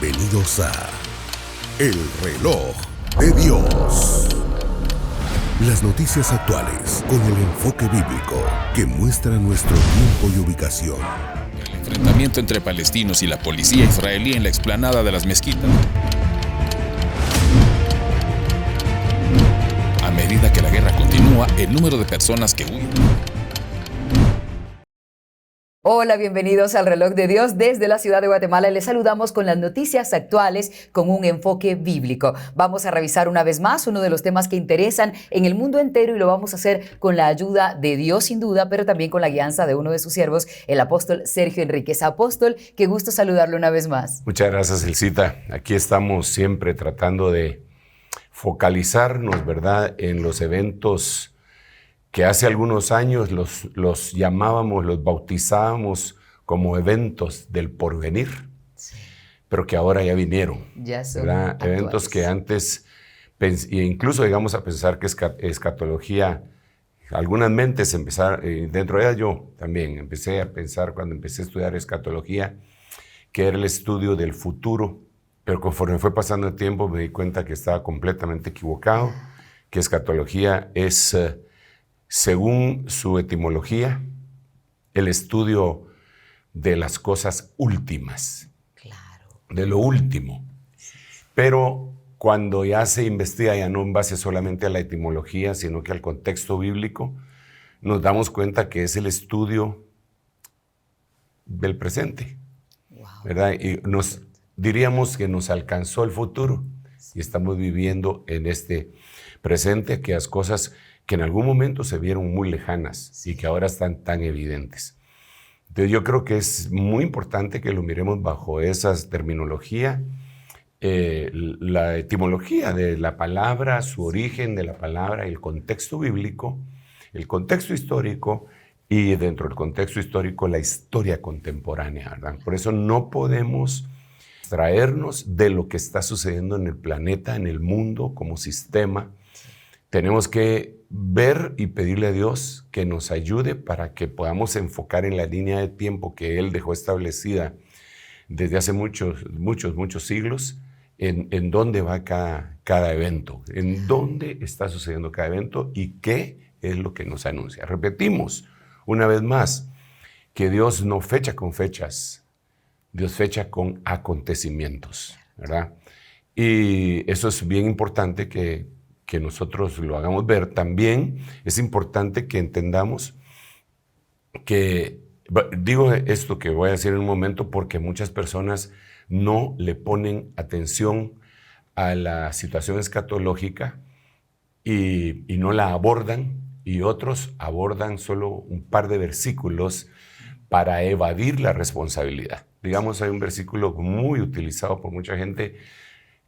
Bienvenidos a El Reloj de Dios. Las noticias actuales con el enfoque bíblico que muestra nuestro tiempo y ubicación. El enfrentamiento entre palestinos y la policía israelí en la explanada de las mezquitas. A medida que la guerra continúa, el número de personas que huyen. Hola, bienvenidos al Reloj de Dios desde la ciudad de Guatemala. Les saludamos con las noticias actuales con un enfoque bíblico. Vamos a revisar una vez más uno de los temas que interesan en el mundo entero y lo vamos a hacer con la ayuda de Dios sin duda, pero también con la guianza de uno de sus siervos, el apóstol Sergio Enríquez. Apóstol, qué gusto saludarlo una vez más. Muchas gracias, Elcita. Aquí estamos siempre tratando de focalizarnos, ¿verdad?, en los eventos que hace algunos años los llamábamos, los bautizábamos como eventos del porvenir, sí, pero que ahora ya vinieron. Ya son actuales. Eventos que antes, incluso llegamos a pensar que escatología, algunas mentes empezaron, dentro de ellas yo también empecé a pensar cuando empecé a estudiar escatología, que era el estudio del futuro, pero conforme fue pasando el tiempo me di cuenta que estaba completamente equivocado, que escatología es... según su etimología, el estudio de las cosas últimas, claro, de lo último. Sí. Pero cuando ya se investiga, ya no en base solamente a la etimología, sino que al contexto bíblico, nos damos cuenta que es el estudio del presente, wow, ¿verdad? Y diríamos que nos alcanzó el futuro, sí, y estamos viviendo en este presente aquellas cosas que en algún momento se vieron muy lejanas, sí, y que ahora están tan evidentes. Entonces yo creo que es muy importante que lo miremos bajo esa terminología, la etimología de la palabra, su origen de la palabra, el contexto bíblico, el contexto histórico y dentro del contexto histórico la historia contemporánea, ¿verdad? Por eso no podemos extraernos de lo que está sucediendo en el planeta, en el mundo como sistema. Tenemos que ver y pedirle a Dios que nos ayude para que podamos enfocar en la línea de tiempo que Él dejó establecida desde hace muchos siglos, en dónde va cada evento, en dónde está sucediendo cada evento y qué es lo que nos anuncia. Repetimos una vez más que Dios no fecha con fechas, Dios fecha con acontecimientos, ¿verdad? Y eso es bien importante que nosotros lo hagamos ver. También es importante que entendamos que, digo esto que voy a decir en un momento porque muchas personas no le ponen atención a la situación escatológica y no la abordan, y otros abordan solo un par de versículos para evadir la responsabilidad. Digamos, hay un versículo muy utilizado por mucha gente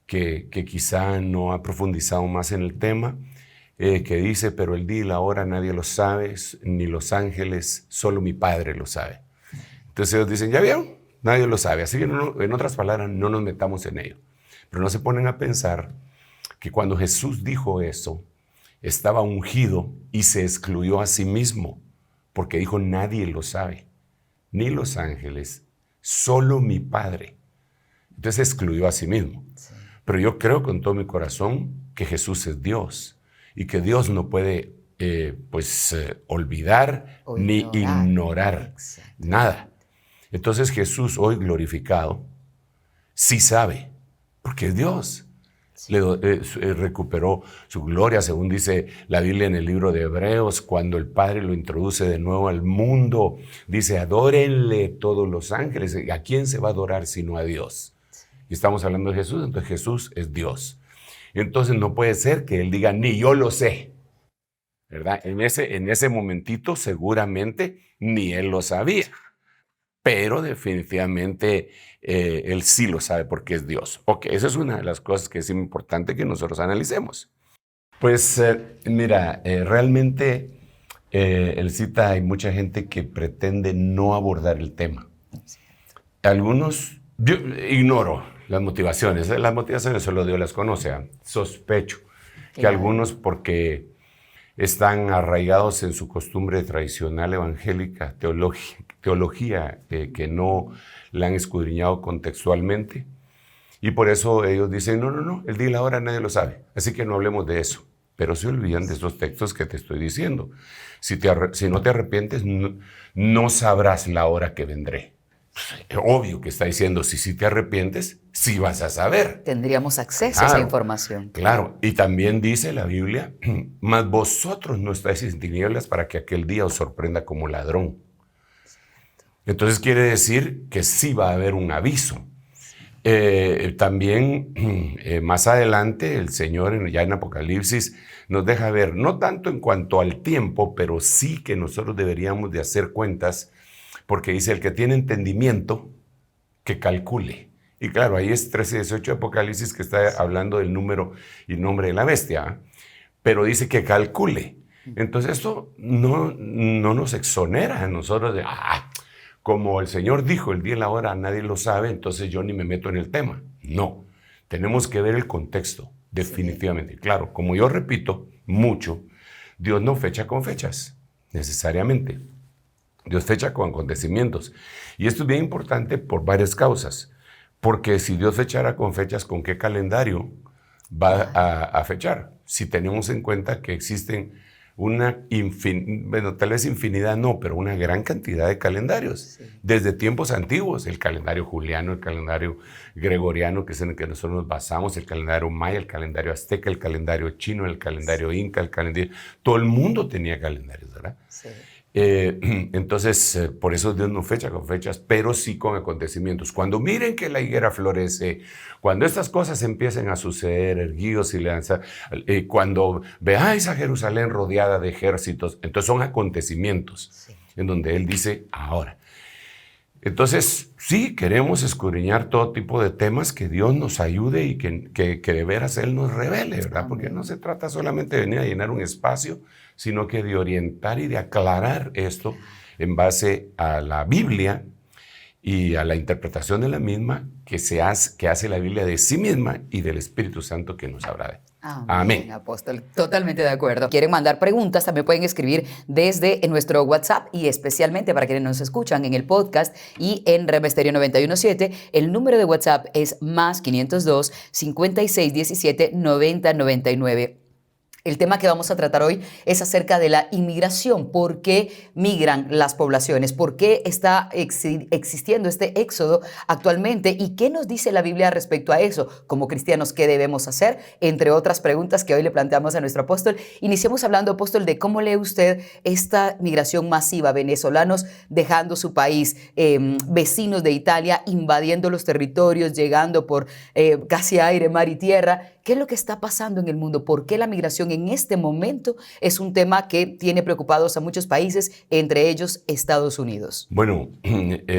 que quizá no ha profundizado más en el tema, que dice, pero el día y la hora nadie lo sabe, ni los ángeles, solo mi Padre lo sabe. Entonces ellos dicen, ¿ya vieron? Nadie lo sabe. Así que en otras palabras, no nos metamos en ello. Pero no se ponen a pensar que cuando Jesús dijo eso, estaba ungido y se excluyó a sí mismo, porque dijo, nadie lo sabe, ni los ángeles, solo mi Padre. Entonces se excluyó a sí mismo. Sí. Pero yo creo con todo mi corazón que Jesús es Dios y que Dios no puede olvidar ni ignorar nada. Entonces Jesús hoy glorificado sí sabe, porque es Dios. Sí. Recuperó su gloria, según dice la Biblia en el libro de Hebreos, cuando el Padre lo introduce de nuevo al mundo. Dice, adórenle todos los ángeles. ¿A quién se va a adorar sino a Dios? Y estamos hablando de Jesús, entonces Jesús es Dios. Entonces no puede ser que Él diga, ni yo lo sé, ¿verdad? En ese momentito seguramente ni Él lo sabía, pero definitivamente Él sí lo sabe porque es Dios. Ok, esa es una de las cosas que es importante que nosotros analicemos. Pues mira, realmente Elcita, hay mucha gente que pretende no abordar el tema. Algunos, yo ignoro las motivaciones solo Dios las conoce. Sospecho que algunos, porque están arraigados en su costumbre tradicional evangélica, teología que no la han escudriñado contextualmente, Y por eso ellos dicen, no, el día y la hora nadie lo sabe, así que no hablemos de eso. Pero se olvidan de esos textos que te estoy diciendo. Si no te arrepientes, no sabrás la hora que vendré. Obvio que está diciendo, si te arrepientes, sí vas a saber. Tendríamos acceso a esa información. Claro, y también dice la Biblia, mas vosotros no estáis en tinieblas para que aquel día os sorprenda como ladrón. Entonces quiere decir que sí va a haber un aviso. También más adelante el Señor ya en Apocalipsis nos deja ver, no tanto en cuanto al tiempo, pero sí que nosotros deberíamos de hacer cuentas, porque dice el que tiene entendimiento, que calcule. Y claro, ahí es 13:18 de Apocalipsis que está hablando del número y nombre de la bestia, pero dice que calcule. Entonces esto no nos exonera a nosotros de, como el Señor dijo, el día y la hora nadie lo sabe, entonces yo ni me meto en el tema. No, tenemos que ver el contexto, definitivamente. Sí. Claro, como yo repito mucho, Dios no fecha con fechas, necesariamente. Dios fecha con acontecimientos. Y esto es bien importante por varias causas. Porque si Dios fechara con fechas, ¿con qué calendario va a fechar? Si tenemos en cuenta que existen tal vez infinidad no, pero una gran cantidad de calendarios. Sí. Desde tiempos antiguos, el calendario juliano, el calendario gregoriano, que es en el que nosotros nos basamos, el calendario maya, el calendario azteca, el calendario chino, el calendario inca, el calendario... Todo el mundo tenía calendarios, ¿verdad? Sí. Entonces, por eso Dios no fecha con fechas, pero sí con acontecimientos. Cuando miren que la higuera florece, cuando estas cosas empiecen a suceder, erguidos y lanza, cuando veáis a Jerusalén rodeada de ejércitos, entonces son acontecimientos, sí, en donde Él dice ahora. Entonces, sí, queremos escudriñar todo tipo de temas, que Dios nos ayude y que de veras Él nos revele, ¿verdad? Porque no se trata solamente de venir a llenar un espacio, sino que de orientar y de aclarar esto en base a la Biblia y a la interpretación de la misma que hace la Biblia de sí misma y del Espíritu Santo que nos habla. Amén. Apóstol, totalmente de acuerdo. Quieren mandar preguntas, también pueden escribir desde nuestro WhatsApp y especialmente para quienes nos escuchan en el podcast y en Rema Estéreo 91.7. El número de WhatsApp es +502 5617 9099. El tema que vamos a tratar hoy es acerca de la inmigración. ¿Por qué migran las poblaciones? ¿Por qué está existiendo este éxodo actualmente? ¿Y qué nos dice la Biblia respecto a eso? Como cristianos, ¿qué debemos hacer? Entre otras preguntas que hoy le planteamos a nuestro apóstol. Iniciemos hablando, apóstol, de cómo lee usted esta migración masiva, venezolanos dejando su país, vecinos de Italia invadiendo los territorios, llegando por casi aire, mar y tierra. ¿Qué es lo que está pasando en el mundo? ¿Por qué la migración en este momento es un tema que tiene preocupados a muchos países, entre ellos Estados Unidos? Bueno,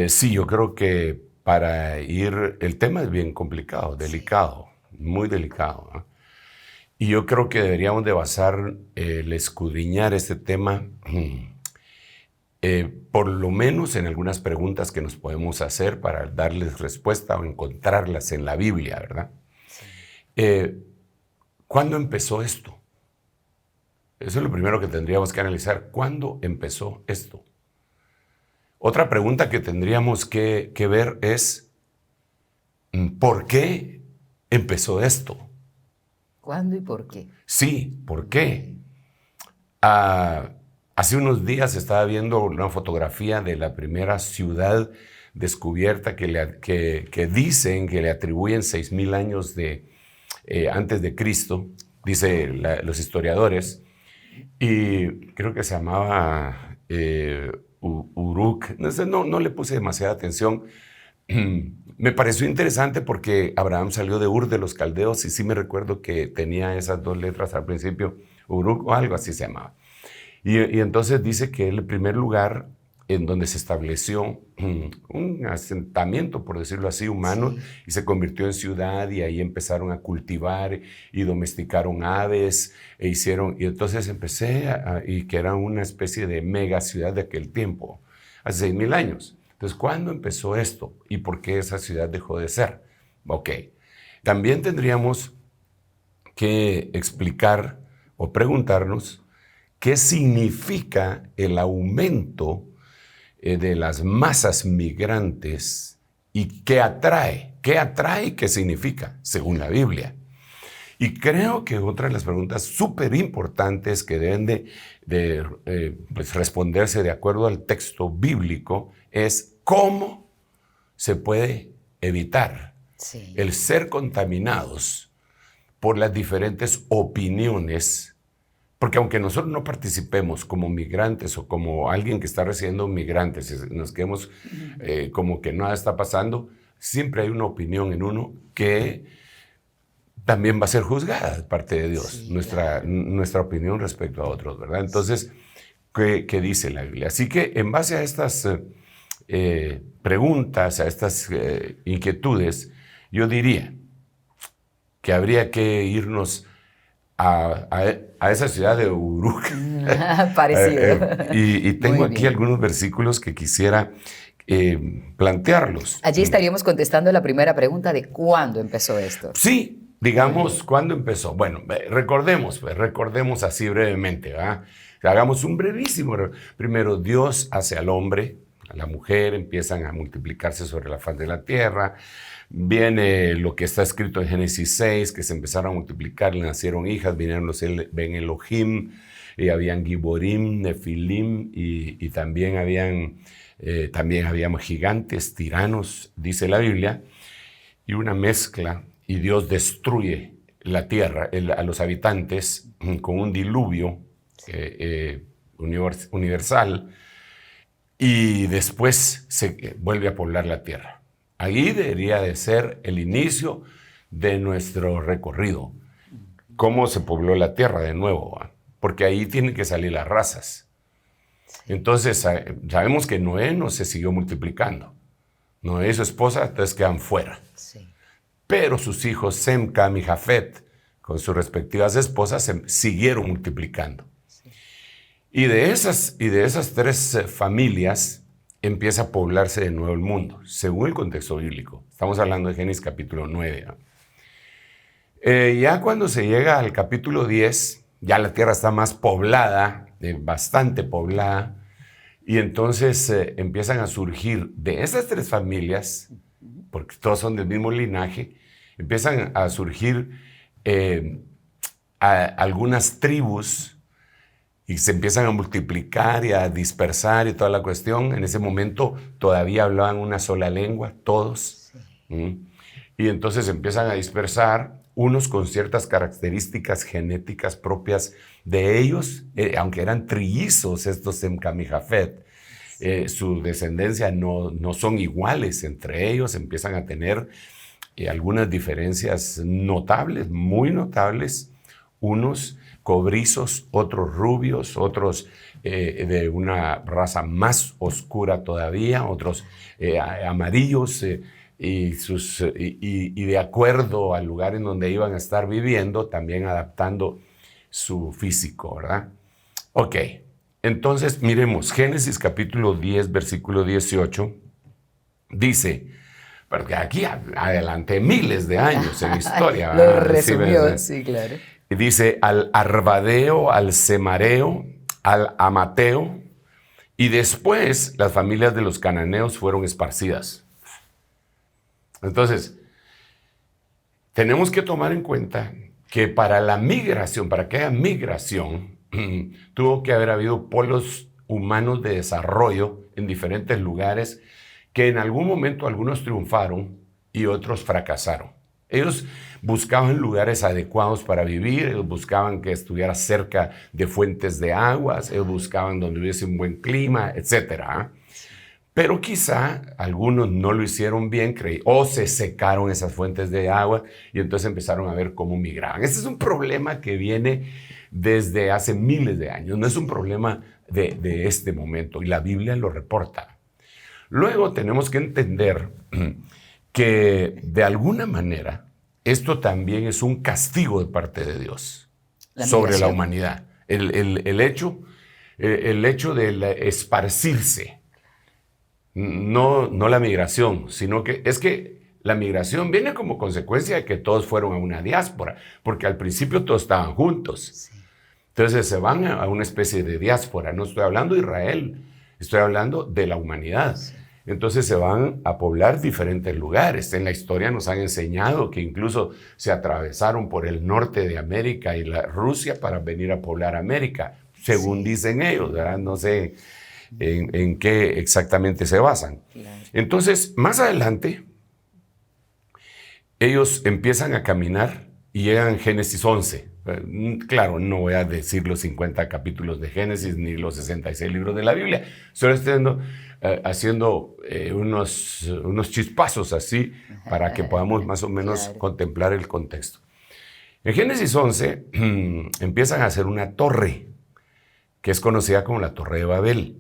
sí, yo creo que el tema es bien complicado, delicado, muy delicado, ¿no? Y yo creo que deberíamos de basar el escudriñar este tema por lo menos en algunas preguntas que nos podemos hacer para darles respuesta o encontrarlas en la Biblia, ¿verdad? ¿Cuándo empezó esto? Eso es lo primero que tendríamos que analizar. ¿Cuándo empezó esto? Otra pregunta que tendríamos que ver es ¿por qué empezó esto? ¿Cuándo y por qué? Sí, ¿por qué? Hace unos días estaba viendo una fotografía de la primera ciudad descubierta que dicen que le atribuyen 6,000 años antes de Cristo, dice los historiadores, y creo que se llamaba Uruk. No le puse demasiada atención. Me pareció interesante porque Abraham salió de Ur de los Caldeos y sí me recuerdo que tenía esas 2 letras al principio, Uruk o algo así se llamaba. Y entonces dice que el primer lugar en donde se estableció un asentamiento, por decirlo así, humano, sí, y se convirtió en ciudad, y ahí empezaron a cultivar y domesticaron aves, y entonces y que era una especie de mega ciudad de aquel tiempo, hace 6,000 años. Entonces, ¿cuándo empezó esto? ¿Y por qué esa ciudad dejó de ser? Ok. También tendríamos que explicar o preguntarnos qué significa el aumento de las masas migrantes y qué atrae ¿Qué atrae? ¿Qué significa? Según la Biblia. Y creo que otra de las preguntas súper importantes que deben de responderse de acuerdo al texto bíblico es ¿cómo se puede evitar el ser contaminados por las diferentes opiniones? Porque aunque nosotros no participemos como migrantes o como alguien que está recibiendo migrantes, nos quedemos como que nada está pasando, siempre hay una opinión en uno que también va a ser juzgada de parte de Dios, sí, nuestra opinión respecto a otros, ¿verdad? Entonces, ¿qué dice la Biblia? Así que en base a estas preguntas, a estas inquietudes, yo diría que habría que irnos a esa ciudad de Uruk. Parecido. Y tengo aquí algunos versículos que quisiera plantearlos. Allí estaríamos contestando la primera pregunta de ¿cuándo empezó esto? Sí. Digamos, ¿cuándo empezó? Bueno, recordemos así brevemente, ¿verdad? Hagamos un brevísimo. Primero, Dios hace al hombre, a la mujer, empiezan a multiplicarse sobre la faz de la tierra. Viene lo que está escrito en Génesis 6, que se empezaron a multiplicar, le nacieron hijas, vinieron los Ben Elohim, y habían Giborim, Nefilim, y también habíamos gigantes, tiranos, dice la Biblia, y una mezcla. Y Dios destruye la tierra, a los habitantes, con un diluvio universal, y después se vuelve a poblar la tierra. Ahí debería de ser el inicio de nuestro recorrido. ¿Cómo se pobló la tierra de nuevo? Porque ahí tienen que salir las razas. Entonces, sabemos que Noé no se siguió multiplicando. Noé y su esposa entonces quedan fuera. Sí. Pero sus hijos Sem, Cam y Jafet, con sus respectivas esposas, se siguieron multiplicando. Sí. Y de esas tres familias empieza a poblarse de nuevo el mundo, según el contexto bíblico. Estamos hablando de Génesis capítulo 9. Ya cuando se llega al capítulo 10, ya la tierra está más poblada, bastante poblada, y entonces empiezan a surgir de esas tres familias, porque todos son del mismo linaje, empiezan a surgir algunas tribus y se empiezan a multiplicar y a dispersar y toda la cuestión. En ese momento todavía hablaban una sola lengua, todos. Sí. Y entonces empiezan a dispersar, unos con ciertas características genéticas propias de ellos, aunque eran trillizos estos Sem, Cam y Jafet. Su descendencia no son iguales entre ellos, empiezan a tener algunas diferencias notables, muy notables, unos cobrizos, otros rubios, otros de una raza más oscura todavía, otros amarillos, y de acuerdo al lugar en donde iban a estar viviendo, también adaptando su físico, ¿verdad? Ok. Entonces, miremos, Génesis capítulo 10, versículo 18, dice, porque aquí adelante miles de años en historia. Lo resumió, sí, claro. Dice, al Arvadeo, al Semareo, al Amateo, y después las familias de los cananeos fueron esparcidas. Entonces, tenemos que tomar en cuenta que para la migración, para que haya migración, tuvo que haber habido polos humanos de desarrollo en diferentes lugares que en algún momento algunos triunfaron y otros fracasaron. Ellos buscaban lugares adecuados para vivir, ellos buscaban que estuviera cerca de fuentes de aguas, ellos buscaban donde hubiese un buen clima, etc. Pero quizá algunos no lo hicieron bien, o se secaron esas fuentes de agua y entonces empezaron a ver cómo migraban. Este es un problema que viene desde hace miles de años, no es un problema de este momento, y la Biblia lo reporta. Luego tenemos que entender que de alguna manera esto también es un castigo de parte de Dios sobre la humanidad. El hecho de esparcirse, no la migración, sino que es que la migración viene como consecuencia de que todos fueron a una diáspora, porque al principio todos estaban juntos. Sí. Entonces se van a una especie de diáspora. No estoy hablando de Israel, estoy hablando de la humanidad. Sí. entonces se van a poblar diferentes lugares. En la historia nos han enseñado que incluso se atravesaron por el norte de América y Rusia para venir a poblar América, según dicen ellos, ¿verdad? No sé en qué exactamente se basan. Claro. Entonces, más adelante, ellos empiezan a caminar y llegan a Génesis 11. Claro, no voy a decir los 50 capítulos de Génesis ni los 66 libros de la Biblia. Solo estoy haciendo unos chispazos así para que podamos más o menos contemplar el contexto. En Génesis 11 empiezan a hacer una torre que es conocida como la Torre de Babel,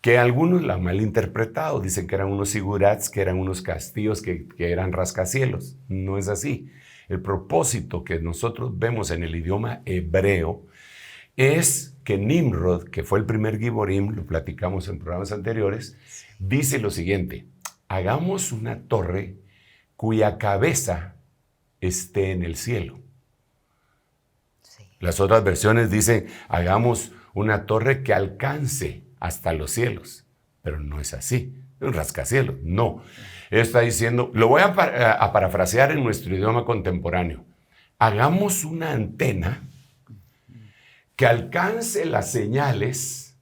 que algunos la han malinterpretado. Dicen que eran unos zigurats, que eran unos castillos, que eran rascacielos. No es así. El propósito que nosotros vemos en el idioma hebreo es que Nimrod, que fue el primer Giborim, lo platicamos en programas anteriores, dice lo siguiente: hagamos una torre cuya cabeza esté en el cielo. Sí. Las otras versiones dicen, hagamos una torre que alcance hasta los cielos, pero no es así, un rascacielos, no. Él está diciendo, lo voy a parafrasear en nuestro idioma contemporáneo, hagamos una antena que alcance las señales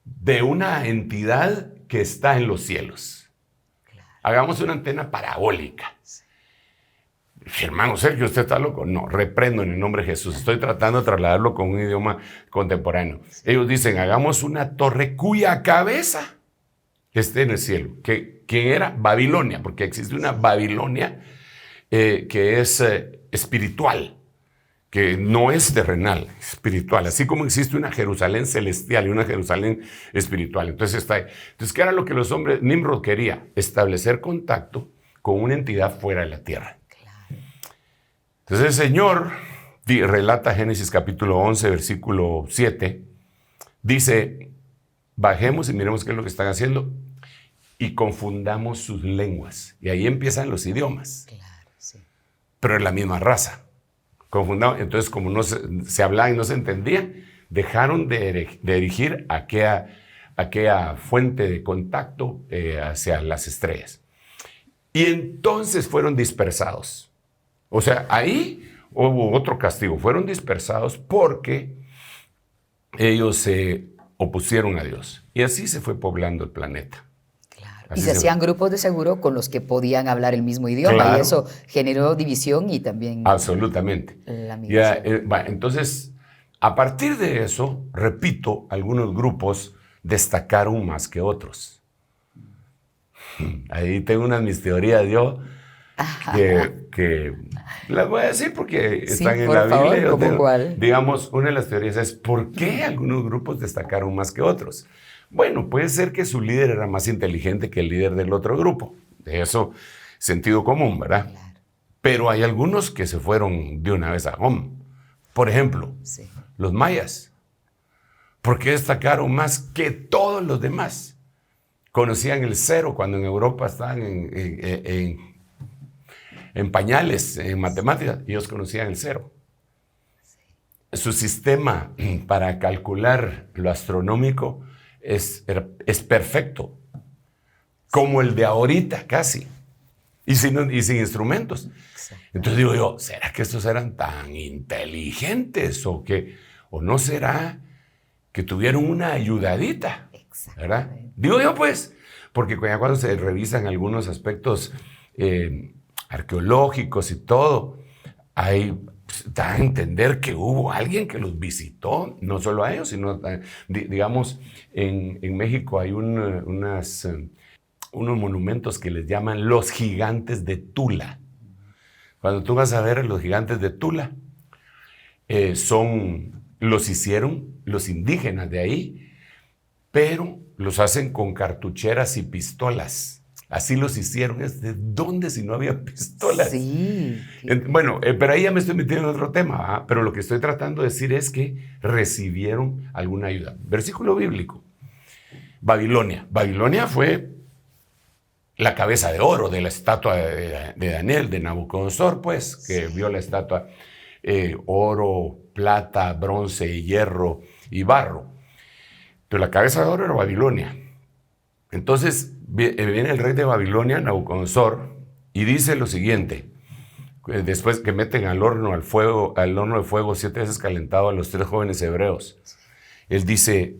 de una entidad que está en los cielos. Claro. Hagamos una antena parabólica. Sí. Hermano Sergio, ¿usted está loco? No, reprendo en el nombre de Jesús. Estoy tratando de trasladarlo con un idioma contemporáneo. Sí. Ellos dicen, hagamos una torre cuya cabeza esté en el cielo. ¿Quién era? Babilonia, porque existe una Babilonia que es espiritual, que no es terrenal, espiritual, así como existe una Jerusalén celestial y una Jerusalén espiritual. Entonces está ahí. Entonces, ¿qué era lo que los hombres, Nimrod quería? Establecer contacto con una entidad fuera de la tierra. Claro. Entonces el Señor relata Génesis capítulo 11, versículo 7, dice, bajemos y miremos qué es lo que están haciendo y confundamos sus lenguas. Y ahí empiezan los idiomas. Claro, sí. Pero es la misma raza. Confundamos. Entonces, como no se hablaba y no se entendía, dejaron de erigir aquella fuente de contacto hacia las estrellas. Y entonces fueron dispersados. O sea, ahí hubo otro castigo. Fueron dispersados porque ellos se opusieron a Dios. Y así se fue poblando el planeta. Claro. Y se hacían grupos de seguro con los que podían hablar el mismo idioma. Claro. Y eso generó división y también... Absolutamente. La migración. Entonces, a partir de eso, repito, algunos grupos destacaron más que otros. Ahí tengo unas mis teorías yo que las voy a decir porque están en la Biblia. ¿Cómo cuál? Digamos, una de las teorías es ¿por qué algunos grupos destacaron más que otros? Bueno, puede ser que su líder era más inteligente que el líder del otro grupo. De eso, sentido común, ¿verdad? Claro. Pero hay algunos que se fueron de una vez a home. Por ejemplo, los mayas. ¿Por qué destacaron más que todos los demás? Conocían el cero cuando en Europa estaban en pañales, en matemáticas. Ellos conocían el cero. Su sistema para calcular lo astronómico es perfecto, como el de ahorita casi, y sin instrumentos. Entonces digo yo, ¿será que estos eran tan inteligentes o no será que tuvieron una ayudadita? ¿Verdad? Digo yo pues, porque cuando se revisan algunos aspectos arqueológicos y todo, da a entender que hubo alguien que los visitó, no solo a ellos, sino, digamos, en México hay unos monumentos que les llaman los gigantes de Tula. Cuando tú vas a ver los gigantes de Tula, los hicieron los indígenas de ahí, pero los hacen con cartucheras y pistolas. Así los hicieron. ¿De dónde si no había pistolas? Sí. Bueno, pero ahí ya me estoy metiendo en otro tema, ¿verdad? Pero lo que estoy tratando de decir es que recibieron alguna ayuda. Versículo bíblico. Babilonia. Babilonia fue la cabeza de oro de la estatua de Daniel, de Nabucodonosor, pues, que vio la estatua oro, plata, bronce, hierro y barro. Pero la cabeza de oro era Babilonia. Entonces, viene el rey de Babilonia, Nabucodonosor, y dice lo siguiente, después que meten al horno de fuego 7 veces calentado a los 3 jóvenes hebreos. Él dice,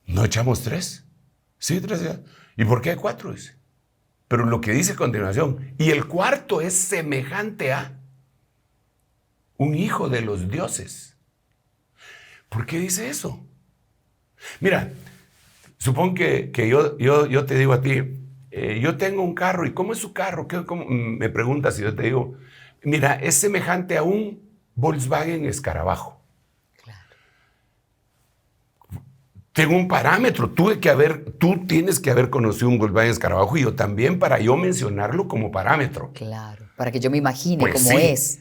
¿no echamos 3? Sí, 3 ya. ¿Y por qué hay 4? Dice. Pero lo que dice a continuación, y el cuarto es semejante a un hijo de los dioses. ¿Por qué dice eso? Mira, supón que yo te digo a ti, yo tengo un carro, ¿y cómo es su carro? ¿Cómo? Me preguntas y yo te digo, mira, es semejante a un Volkswagen Escarabajo. Claro. Tengo un parámetro, tú tienes que haber conocido un Volkswagen Escarabajo y yo también para yo mencionarlo como parámetro. Claro, para que yo me imagine Pues cómo sí. es.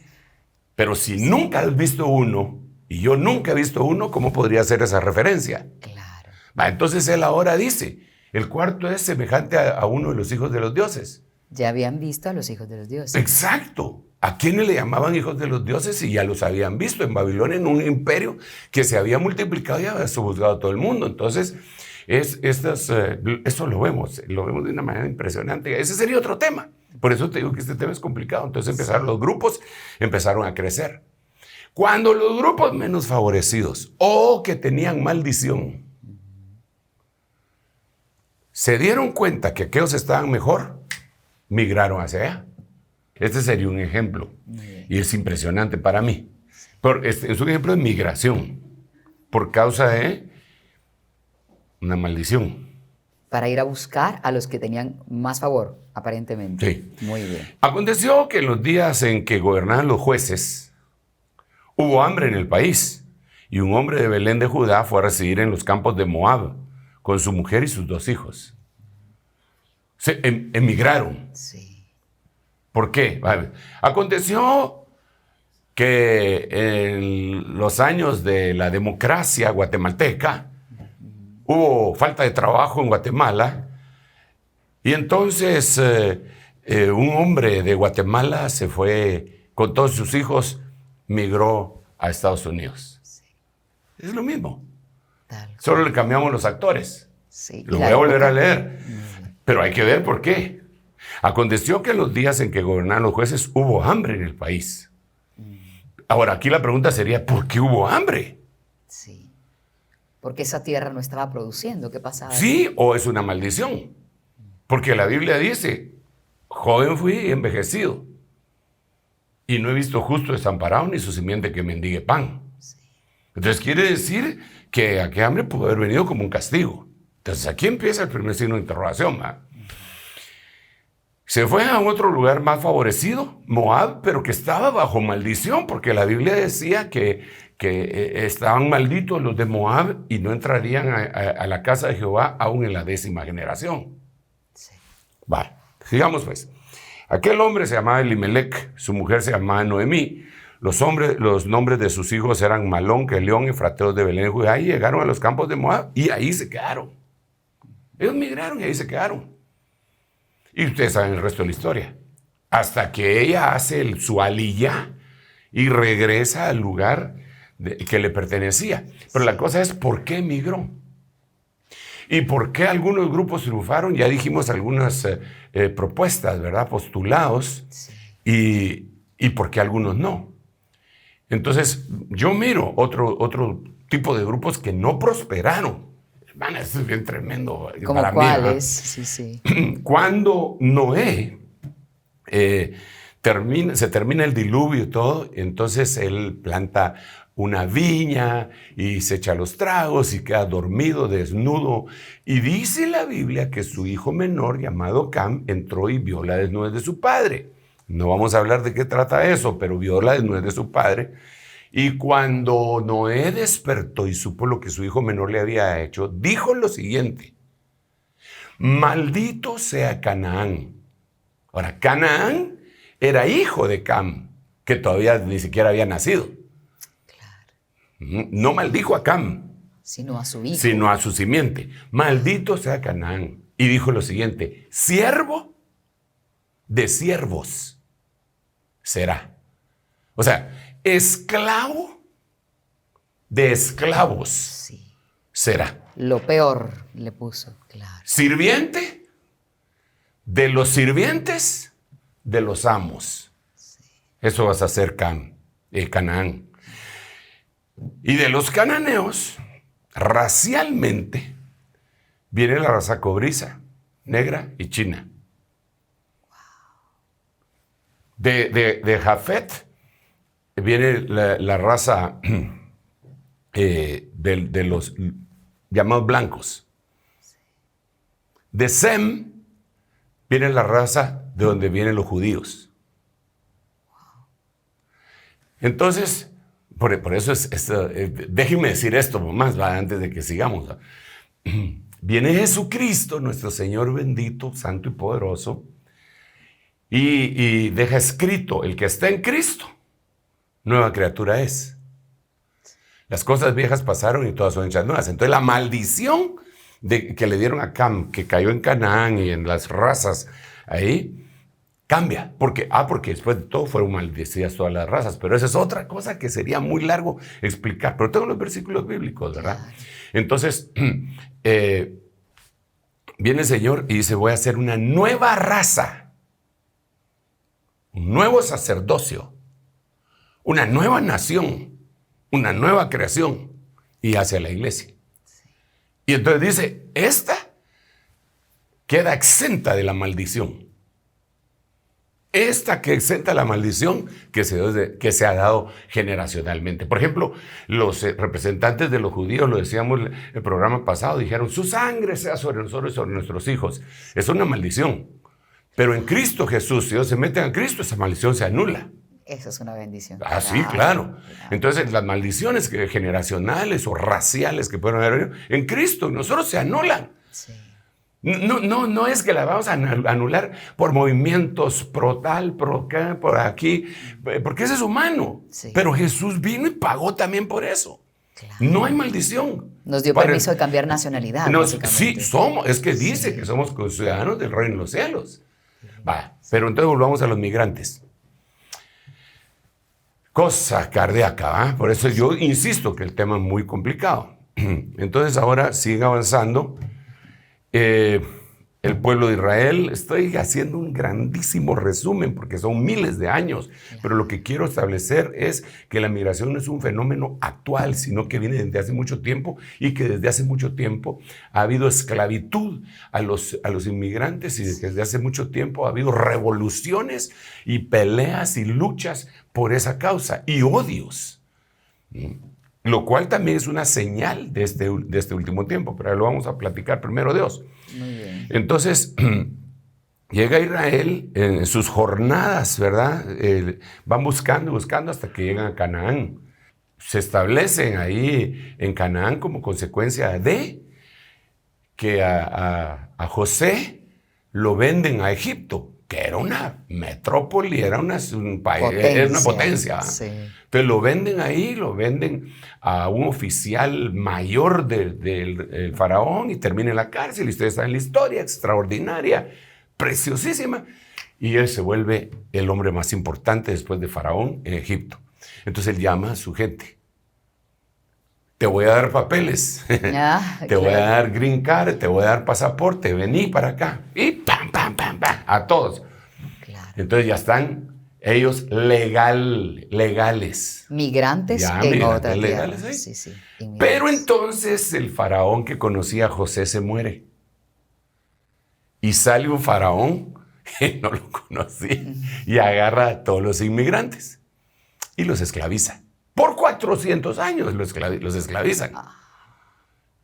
Pero si nunca has visto uno, y yo nunca he visto uno, ¿cómo podría ser esa referencia? Claro. Entonces él ahora dice, el cuarto es semejante a uno de los hijos de los dioses. Ya habían visto a los hijos de los dioses. Exacto. ¿A quiénes le llamaban hijos de los dioses? Y ya los habían visto en Babilonia, en un imperio que se había multiplicado y había subjugado a todo el mundo. Entonces, eso lo vemos de una manera impresionante. Ese sería otro tema. Por eso te digo que este tema es complicado. Entonces empezaron los grupos, empezaron a crecer. Cuando los grupos menos favorecidos o que tenían maldición se dieron cuenta que aquellos estaban mejor, migraron hacia allá. Este sería un ejemplo. Y es impresionante para mí. Pero es un ejemplo de migración por causa de una maldición. Para ir a buscar a los que tenían más favor, aparentemente. Sí. Muy bien. Aconteció que en los días en que gobernaban los jueces, hubo hambre en el país, y un hombre de Belén de Judá fue a residir en los campos de Moab, con su mujer y sus 2 hijos. Se emigraron. Sí. ¿Por qué? Aconteció que en los años de la democracia guatemalteca, hubo falta de trabajo en Guatemala, y entonces un hombre de Guatemala se fue con todos sus hijos, migró a Estados Unidos. Sí. Es lo mismo. Solo le cambiamos los actores. Sí. Lo voy a volver a leer. Pero hay que ver por qué. Aconteció que en los días en que gobernaban los jueces hubo hambre en el país. Ahora, aquí la pregunta sería, ¿por qué hubo hambre? Sí. Porque esa tierra no estaba produciendo. ¿Qué pasaba? Sí, o es una maldición. Porque la Biblia dice, joven fui y envejecido, y no he visto justo desamparado ni su simiente que mendigue pan. Sí. Entonces quiere decir que aquel hambre pudo haber venido como un castigo. Entonces aquí empieza el primer signo de interrogación. Se fue a otro lugar más favorecido, Moab, pero que estaba bajo maldición, porque la Biblia decía que estaban malditos los de Moab y no entrarían a la casa de Jehová aún en la 10ª generación. Sí. Vale, sigamos pues. Aquel hombre se llamaba Elimelech, su mujer se llamaba Noemí. Los nombres de sus hijos eran Malón, Kelión, Efrateos de Belén de Judá, y llegaron a los campos de Moab y ahí se quedaron. Ellos migraron y ahí se quedaron. Y ustedes saben el resto de la historia. Hasta que ella hace su aliyá y regresa al lugar que le pertenecía. Pero la cosa es, ¿por qué emigró? ¿Y por qué algunos grupos triunfaron? Ya dijimos algunas propuestas, ¿verdad? Postulados. Sí. Y por qué algunos no. Entonces, yo miro otro tipo de grupos que no prosperaron. Hermana, esto es bien tremendo. ¿Cómo para cuáles? mí, Sí, sí. Cuando Noé se termina el diluvio y todo, entonces él planta una viña y se echa los tragos y queda dormido, desnudo. Y dice la Biblia que su hijo menor, llamado Cam, entró y vio la desnudez de su padre. No vamos a hablar de qué trata eso, pero vio la desnudez de su padre. Y cuando Noé despertó y supo lo que su hijo menor le había hecho, dijo lo siguiente: maldito sea Canaán. Ahora, Canaán era hijo de Cam, que todavía ni siquiera había nacido. Claro. No maldijo a Cam, sino a su hijo. Sino a su simiente. Maldito sea Canaán. Y dijo lo siguiente: siervo de siervos será. O sea, esclavo de esclavos será. Lo peor le puso, claro. Sirviente de los sirvientes de los amos. Eso vas a ser Canaán. Y de los cananeos, racialmente, viene la raza cobriza, negra y china. De Jafet viene la raza de los llamados blancos. De Sem viene la raza de donde vienen los judíos. Entonces, por eso déjenme decir esto más antes de que sigamos. Viene Jesucristo, nuestro Señor bendito, santo y poderoso, y deja escrito: el que está en Cristo, nueva criatura es. Las cosas viejas pasaron y todas son hechas nuevas. Entonces la maldición que le dieron a Cam, que cayó en Canaán y en las razas ahí, cambia. Porque después de todo fueron maldecidas todas las razas. Pero esa es otra cosa que sería muy largo explicar. Pero tengo los versículos bíblicos, ¿verdad? Entonces, viene el Señor y dice: voy a hacer una nueva raza, un nuevo sacerdocio, una nueva nación, una nueva creación, y hacia la iglesia. Y entonces dice: esta queda exenta de la maldición. Esta que exenta la maldición que se ha dado generacionalmente. Por ejemplo, los representantes de los judíos, lo decíamos el programa pasado, dijeron: su sangre sea sobre nosotros y sobre nuestros hijos. Es una maldición. Pero en Cristo Jesús, si ellos se meten a Cristo, esa maldición se anula. Eso es una bendición. Ah, sí, claro. Entonces, las maldiciones generacionales o raciales que pueden haber en Cristo, nosotros se anulan. Sí. No es que la vamos a anular por movimientos pro tal, pro acá, por aquí, porque ese es humano. Sí. Pero Jesús vino y pagó también por eso. Claro. No hay maldición. Nos dio permiso de cambiar nacionalidad. Sí, es que dice que somos ciudadanos del reino de los cielos. Pero entonces volvamos a los migrantes. Cosa cardíaca, ¿eh? Por eso yo insisto que el tema es muy complicado. Entonces ahora sigue avanzando. El pueblo de Israel, estoy haciendo un grandísimo resumen porque son miles de años, pero lo que quiero establecer es que la migración no es un fenómeno actual, sino que viene desde hace mucho tiempo, y que desde hace mucho tiempo ha habido esclavitud a los inmigrantes, y desde hace mucho tiempo ha habido revoluciones y peleas y luchas por esa causa y odios. Lo cual también es una señal de este último tiempo, pero lo vamos a platicar primero Dios. Muy bien. Entonces, llega Israel en sus jornadas, ¿verdad? Van buscando hasta que llegan a Canaán. Se establecen ahí en Canaán como consecuencia de que a José lo venden a Egipto, que era una metrópoli, era un país, era una potencia. Sí. Entonces lo venden ahí, lo venden a un oficial mayor del faraón, y termina en la cárcel. Y ustedes saben la historia, extraordinaria, preciosísima. Y él se vuelve el hombre más importante después de faraón en Egipto. Entonces él llama a su gente: te voy a dar papeles, te voy a dar green card, te voy a dar pasaporte, vení para acá. Y pam, a todos. Claro. Entonces ya están ellos legales. Migrantes ya, en migrantes otra tierra. Legales, Sí. Pero entonces el faraón que conocía a José se muere. Y sale un faraón que no lo conocía y agarra a todos los inmigrantes y los esclaviza. Por 400 años los esclavizan.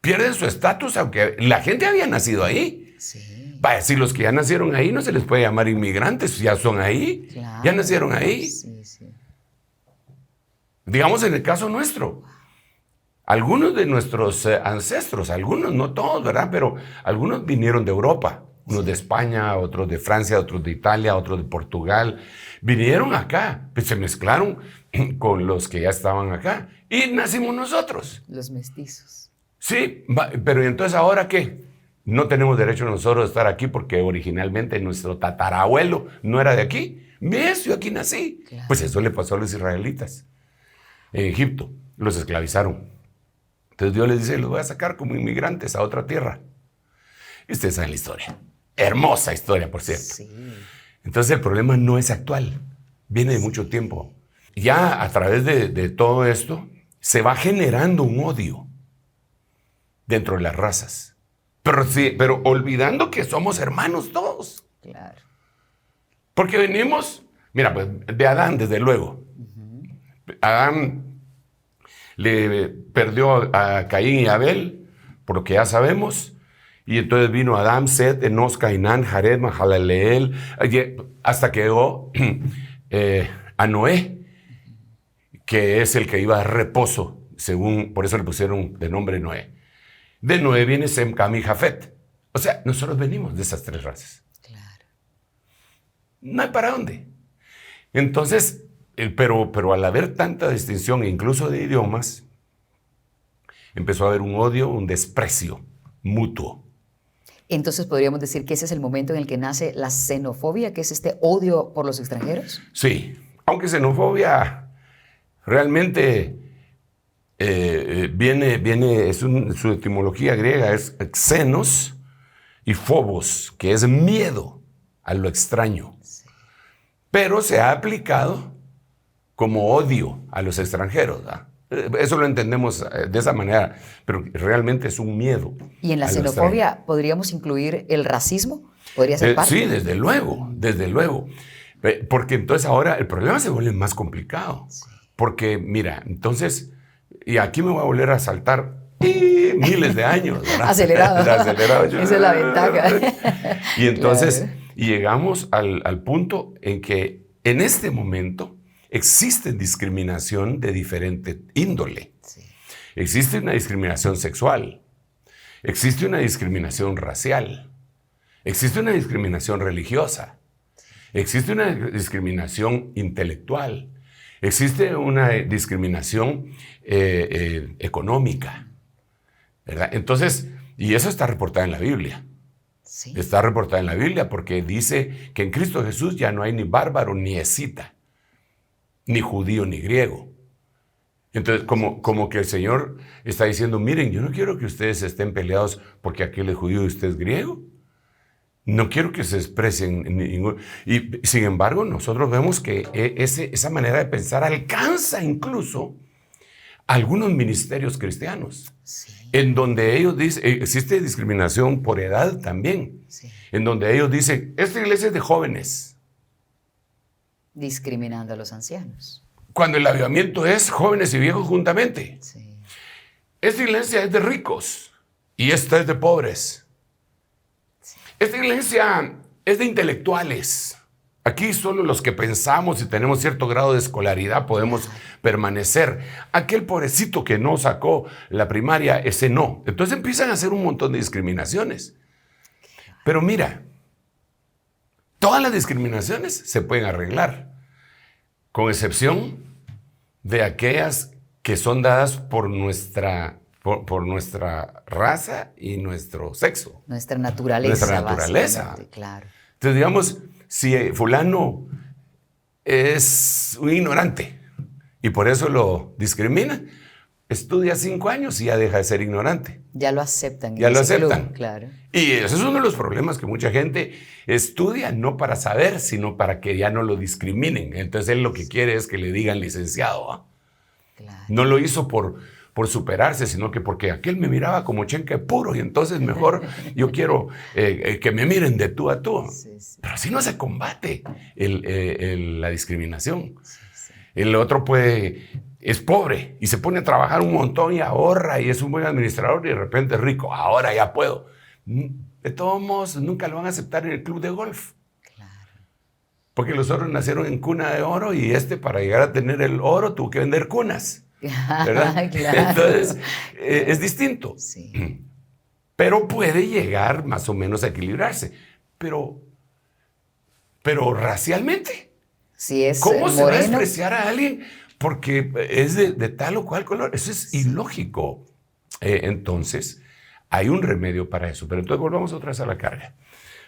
Pierden su estatus, aunque la gente había nacido ahí. Sí. Si los que ya nacieron ahí no se les puede llamar inmigrantes, ya son ahí, claro, ya nacieron ahí. Sí. Digamos en el caso nuestro, algunos de nuestros ancestros, algunos, no todos, ¿verdad? Pero algunos vinieron de Europa, unos de España, otros de Francia, otros de Italia, otros de Portugal. Vinieron acá, pues se mezclaron con los que ya estaban acá y nacimos nosotros. Los mestizos. Sí, pero entonces ¿ahora qué? No tenemos derecho nosotros a estar aquí porque originalmente nuestro tatarabuelo no era de aquí. ¿Ves? Yo aquí nací. Claro. Pues eso le pasó a los israelitas. En Egipto los esclavizaron. Entonces Dios les dice, los voy a sacar como inmigrantes a otra tierra. Y ustedes saben la historia. Hermosa historia, por cierto. Sí. Entonces el problema no es actual, viene de mucho tiempo. Ya a través de todo esto se va generando un odio dentro de las razas. Pero olvidando que somos hermanos todos. Claro. Porque venimos, mira, pues de Adán, desde luego. Adán le perdió a Caín y Abel, por lo que ya sabemos. Y entonces vino Adán, Set, Enos, Cainán, Jared, Mahalaleel, hasta que llegó a Noé, que es el que iba a reposo, por eso le pusieron de nombre Noé. De Noé viene Sem, Cam y Jafet. O sea, nosotros venimos de esas tres razas. Claro. No hay para dónde. Entonces, pero al haber tanta distinción, incluso de idiomas, empezó a haber un odio, un desprecio mutuo. Entonces podríamos decir que ese es el momento en el que nace la xenofobia, que es este odio por los extranjeros. Sí, aunque xenofobia realmente su etimología griega es xenos y phobos, que es miedo a lo extraño. Sí. Pero se ha aplicado como odio a los extranjeros, ¿verdad? Eso lo entendemos de esa manera, pero realmente es un miedo. ¿Y en la xenofobia podríamos incluir el racismo? ¿Podría ser parte? Sí, desde luego, desde luego. Porque entonces ahora el problema se vuelve más complicado. Sí. Porque, mira, entonces, y aquí me voy a volver a saltar miles de años, ¿verdad? Acelerado. Esa es la ventaja. Y entonces, claro. Llegamos al punto en que en este momento existe discriminación de diferente índole. Sí. Existe una discriminación sexual, existe una discriminación racial, existe una discriminación religiosa, existe una discriminación intelectual, existe una discriminación económica, ¿verdad? Entonces, y eso está reportado en la Biblia. Sí. Está reportado en la Biblia porque dice que en Cristo Jesús ya no hay ni bárbaro ni escita, ni judío ni griego. Entonces, como que el Señor está diciendo, miren, yo no quiero que ustedes estén peleados porque aquel es judío y usted es griego. No quiero que se expresen ningún... Y sin embargo, nosotros vemos que esa manera de pensar alcanza incluso algunos ministerios cristianos, sí. En donde ellos dicen, existe discriminación por edad también, sí. En donde ellos dicen, esta iglesia es de jóvenes. Discriminando a los ancianos. Cuando el avivamiento es jóvenes y viejos juntamente. Sí. Esta iglesia es de ricos y esta es de pobres. Sí. Esta iglesia es de intelectuales. Aquí solo los que pensamos y tenemos cierto grado de escolaridad podemos permanecer. Aquel pobrecito que no sacó la primaria, ese no. Entonces empiezan a hacer un montón de discriminaciones. Pero mira, todas las discriminaciones se pueden arreglar, con excepción de aquellas que son dadas por nuestra raza y nuestro sexo. Nuestra naturaleza. Nuestra naturaleza. Claro. Entonces, digamos, si fulano es un ignorante y por eso lo discriminan, estudia 5 años y ya deja de ser ignorante. Ya lo aceptan. Ya lo aceptan. Club, claro. Y ese es uno de los problemas, que mucha gente estudia no para saber, sino para que ya no lo discriminen. Entonces él lo que quiere es que le digan licenciado. ¿Ah? Claro. No lo hizo por superarse, sino que porque aquel me miraba como chenque puro y entonces mejor yo quiero que me miren de tú a tú. Sí, sí. Pero así no se combate la discriminación. Sí, sí. El otro es pobre y se pone a trabajar un montón y ahorra y es un buen administrador y de repente es rico. Ahora ya puedo. De todos modos, nunca lo van a aceptar en el club de golf. Claro. Porque los otros nacieron en cuna de oro y para llegar a tener el oro tuvo que vender cunas. ¿Verdad? Claro. Entonces, es distinto. Sí. Pero puede llegar más o menos a equilibrarse. Pero racialmente. Si es ¿cómo moreno? Se va a despreciar a alguien porque es de tal o cual color? Eso es ilógico. Entonces, hay un remedio para eso. Pero entonces volvamos otra vez a la carga.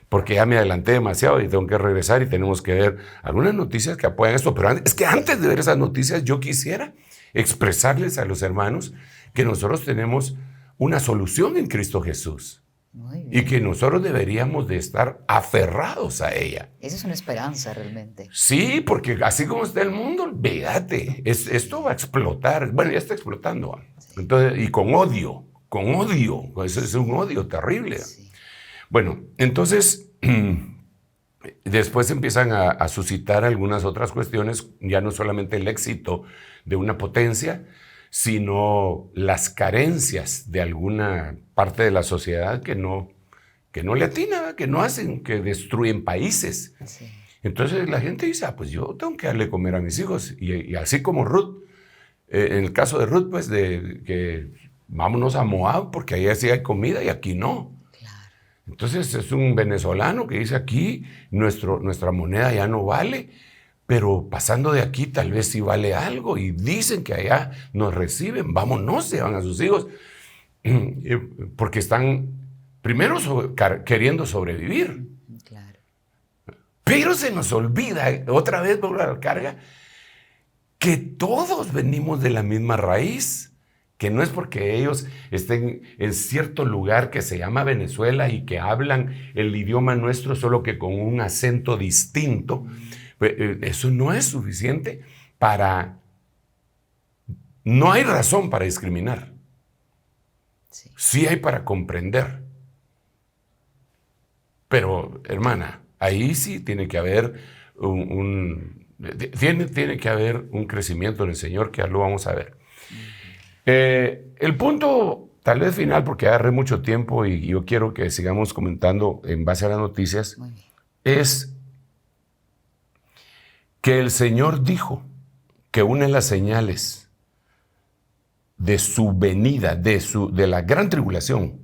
Porque ya me adelanté demasiado y tengo que regresar y tenemos que ver algunas noticias que apoyan esto. Pero es que antes de ver esas noticias, yo quisiera expresarles a los hermanos que nosotros tenemos una solución en Cristo Jesús. Muy bien. Y que nosotros deberíamos de estar aferrados a ella. Esa es una esperanza realmente. Sí, porque así como está el mundo, olvídate, esto va a explotar. Bueno, ya está explotando. Sí. Entonces, y con odio, eso es un odio terrible. Sí. Bueno, entonces, después empiezan a suscitar algunas otras cuestiones, ya no solamente el éxito de una potencia, sino las carencias de alguna parte de la sociedad que no le atina, que no hacen, que destruyen países. Sí. Entonces la gente dice, pues yo tengo que darle comer a mis hijos. Y así como Ruth, en el caso de Ruth, pues que vámonos a Moab, porque ahí sí hay comida y aquí no. Claro. Entonces es un venezolano que dice, aquí nuestra moneda ya no vale, pero pasando de aquí tal vez sí vale algo, y dicen que allá nos reciben, vámonos, se van a sus hijos, porque están primero queriendo sobrevivir. Claro. Pero se nos olvida, otra vez por la carga, que todos venimos de la misma raíz, que no es porque ellos estén en cierto lugar que se llama Venezuela y que hablan el idioma nuestro solo que con un acento distinto. Eso no es suficiente no hay razón para discriminar. Sí. Sí hay para comprender. Pero, hermana, ahí sí tiene que haber tiene que haber un crecimiento en el Señor, que ya lo vamos a ver. El punto, tal vez final, porque agarré mucho tiempo y yo quiero que sigamos comentando en base a las noticias, Muy bien. es que el Señor dijo que una de las señales de su venida, de la gran tribulación,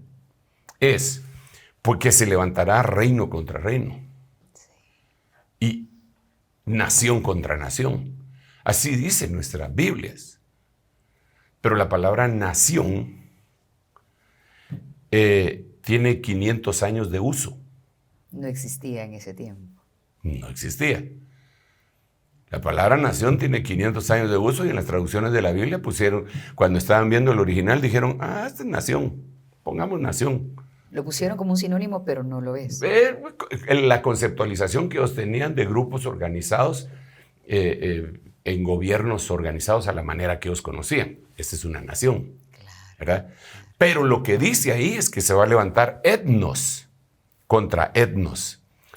es porque se levantará reino contra reino y nación contra nación. Así dicen nuestras Biblias. Pero la palabra nación tiene 500 años de uso. No existía en ese tiempo. No existía. La palabra nación tiene 500 años de uso, y en las traducciones de la Biblia pusieron, cuando estaban viendo el original, dijeron, esta es nación, pongamos nación. Lo pusieron como un sinónimo, pero no lo es. La conceptualización que ellos tenían de grupos organizados en gobiernos organizados a la manera que ellos conocían. Esta es una nación, ¿verdad? Pero lo que dice ahí es que se va a levantar etnos contra etnos.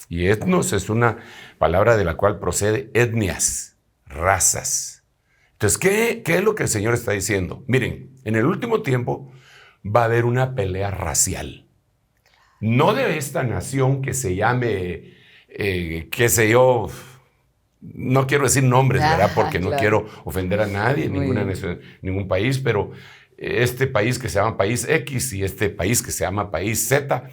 Y etnos es una palabra de la cual procede etnias, razas. Entonces, ¿qué es lo que el Señor está diciendo? Miren, en el último tiempo va a haber una pelea racial. No de esta nación que se llame, qué sé yo, no quiero decir nombres, ¿verdad? Porque no quiero ofender a nadie, ningún país, pero este país que se llama país X y este país que se llama país Z,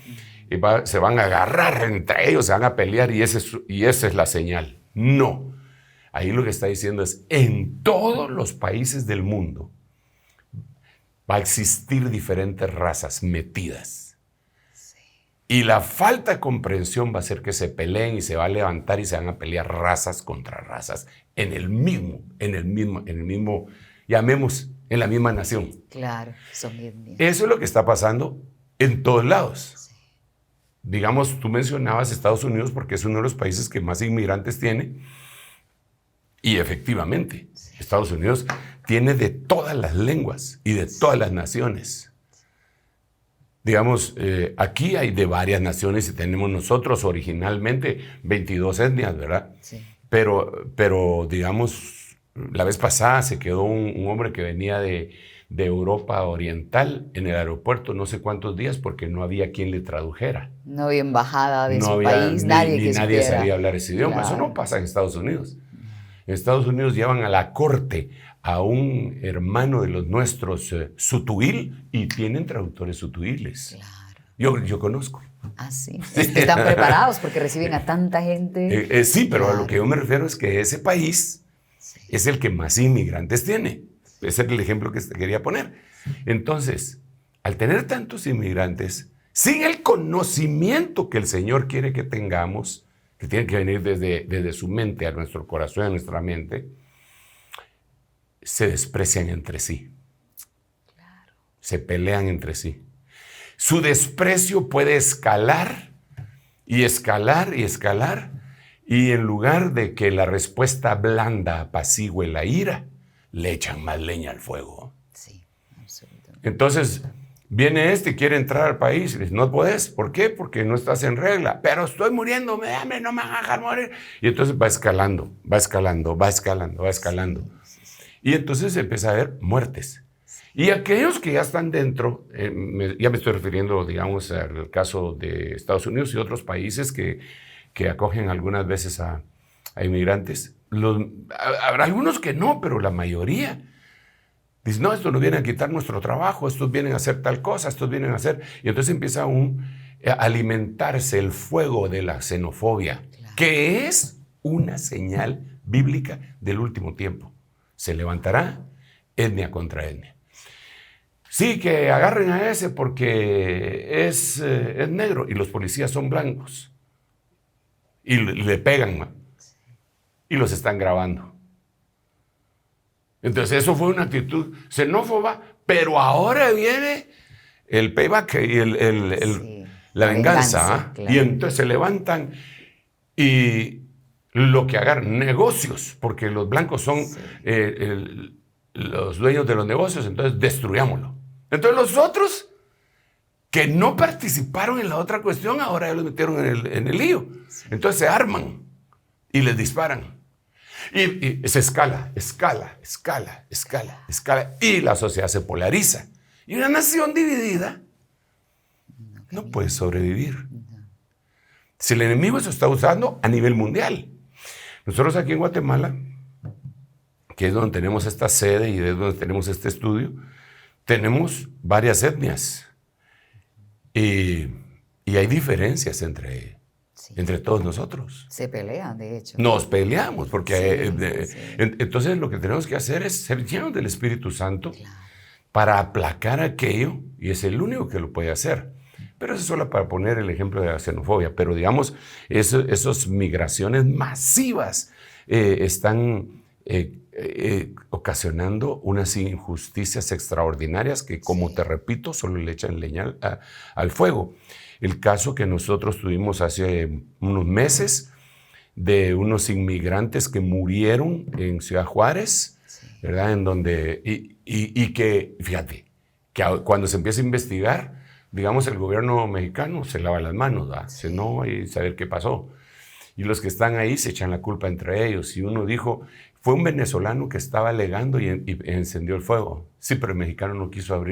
se van a agarrar entre ellos, se van a pelear, y esa es la señal. No. Ahí lo que está diciendo es, en todos los países del mundo va a existir diferentes razas metidas. Sí. Y la falta de comprensión va a hacer que se peleen, y se va a levantar y se van a pelear razas contra razas en el mismo, llamemos, en la misma nación. Claro, son etnias. Eso es lo que está pasando en todos lados. Sí. Digamos, tú mencionabas Estados Unidos porque es uno de los países que más inmigrantes tiene. Y efectivamente, sí, Estados Unidos tiene de todas las lenguas y de todas las naciones. Digamos, aquí hay de varias naciones y tenemos nosotros originalmente 22 etnias, ¿verdad? Sí. Pero digamos, la vez pasada se quedó un hombre que venía de Europa Oriental en el aeropuerto no sé cuántos días porque no había quien le tradujera. No había embajada de su país, nadie sabía hablar ese idioma. Claro. Eso no pasa en Estados Unidos. En Estados Unidos llevan a la corte a un hermano de los nuestros, sutuil, y tienen traductores sutuiles. Claro. Yo conozco. Ah, sí. Están preparados porque reciben a tanta gente. Sí, pero claro, a lo que yo me refiero es que ese país es el que más inmigrantes tiene. Ese es el ejemplo que te quería poner. Entonces, al tener tantos inmigrantes, sin el conocimiento que el Señor quiere que tengamos, que tiene que venir desde su mente a nuestro corazón, a nuestra mente, se desprecian entre sí. Se pelean entre sí. Su desprecio puede escalar y escalar y escalar, y en lugar de que la respuesta blanda apacigüe la ira, le echan más leña al fuego. Sí, absolutamente. Entonces, viene y quiere entrar al país, y dice, no puedes. ¿Por qué? Porque no estás en regla. Pero estoy muriéndome de hambre, no me van a dejar morir. Y entonces va escalando, va escalando, va escalando, va escalando. Y entonces empieza a haber muertes. Y aquellos que ya están dentro, ya me estoy refiriendo, digamos, al caso de Estados Unidos y otros países que acogen algunas veces a inmigrantes. Habrá algunos que no, pero la mayoría dicen, no, estos nos vienen a quitar nuestro trabajo, estos vienen a hacer tal cosa, estos vienen a hacer... Y entonces empieza a alimentarse el fuego de la xenofobia, claro, que es una señal bíblica del último tiempo. Se levantará etnia contra etnia. Sí, que agarren a ese porque es negro y los policías son blancos. Y le pegan, y los están grabando. Entonces eso fue una actitud xenófoba, pero ahora viene el payback y la venganza. Claro. Y entonces se levantan y lo que agarran, negocios, porque los blancos son los dueños de los negocios, entonces destruyámoslo. Entonces los otros que no participaron en la otra cuestión, ahora ya los metieron en el lío. Entonces se arman y les disparan. Y se escala, y la sociedad se polariza. Y una nación dividida no puede sobrevivir. Si el enemigo se está usando a nivel mundial. Nosotros aquí en Guatemala, que es donde tenemos esta sede y es donde tenemos este estudio, tenemos varias etnias. Y hay diferencias entre todos nosotros. Se pelean, de hecho. Nos peleamos, porque entonces lo que tenemos que hacer es ser llenos del Espíritu Santo, claro, para aplacar aquello, y es el único que lo puede hacer. Pero eso es solo para poner el ejemplo de la xenofobia. Pero digamos, esas migraciones masivas están ocasionando unas injusticias extraordinarias que, como te repito, solo le echan leña al fuego. El caso que nosotros tuvimos hace unos meses de unos inmigrantes que murieron en Ciudad Juárez, ¿verdad? En donde, y que, fíjate, que cuando se empieza a investigar, digamos, el gobierno mexicano se lava las manos, ¿verdad? Dice, no, y saber qué pasó. Y los que están ahí se echan la culpa entre ellos. Y uno dijo, fue un venezolano que estaba alegando y encendió el fuego. Sí, pero el mexicano no quiso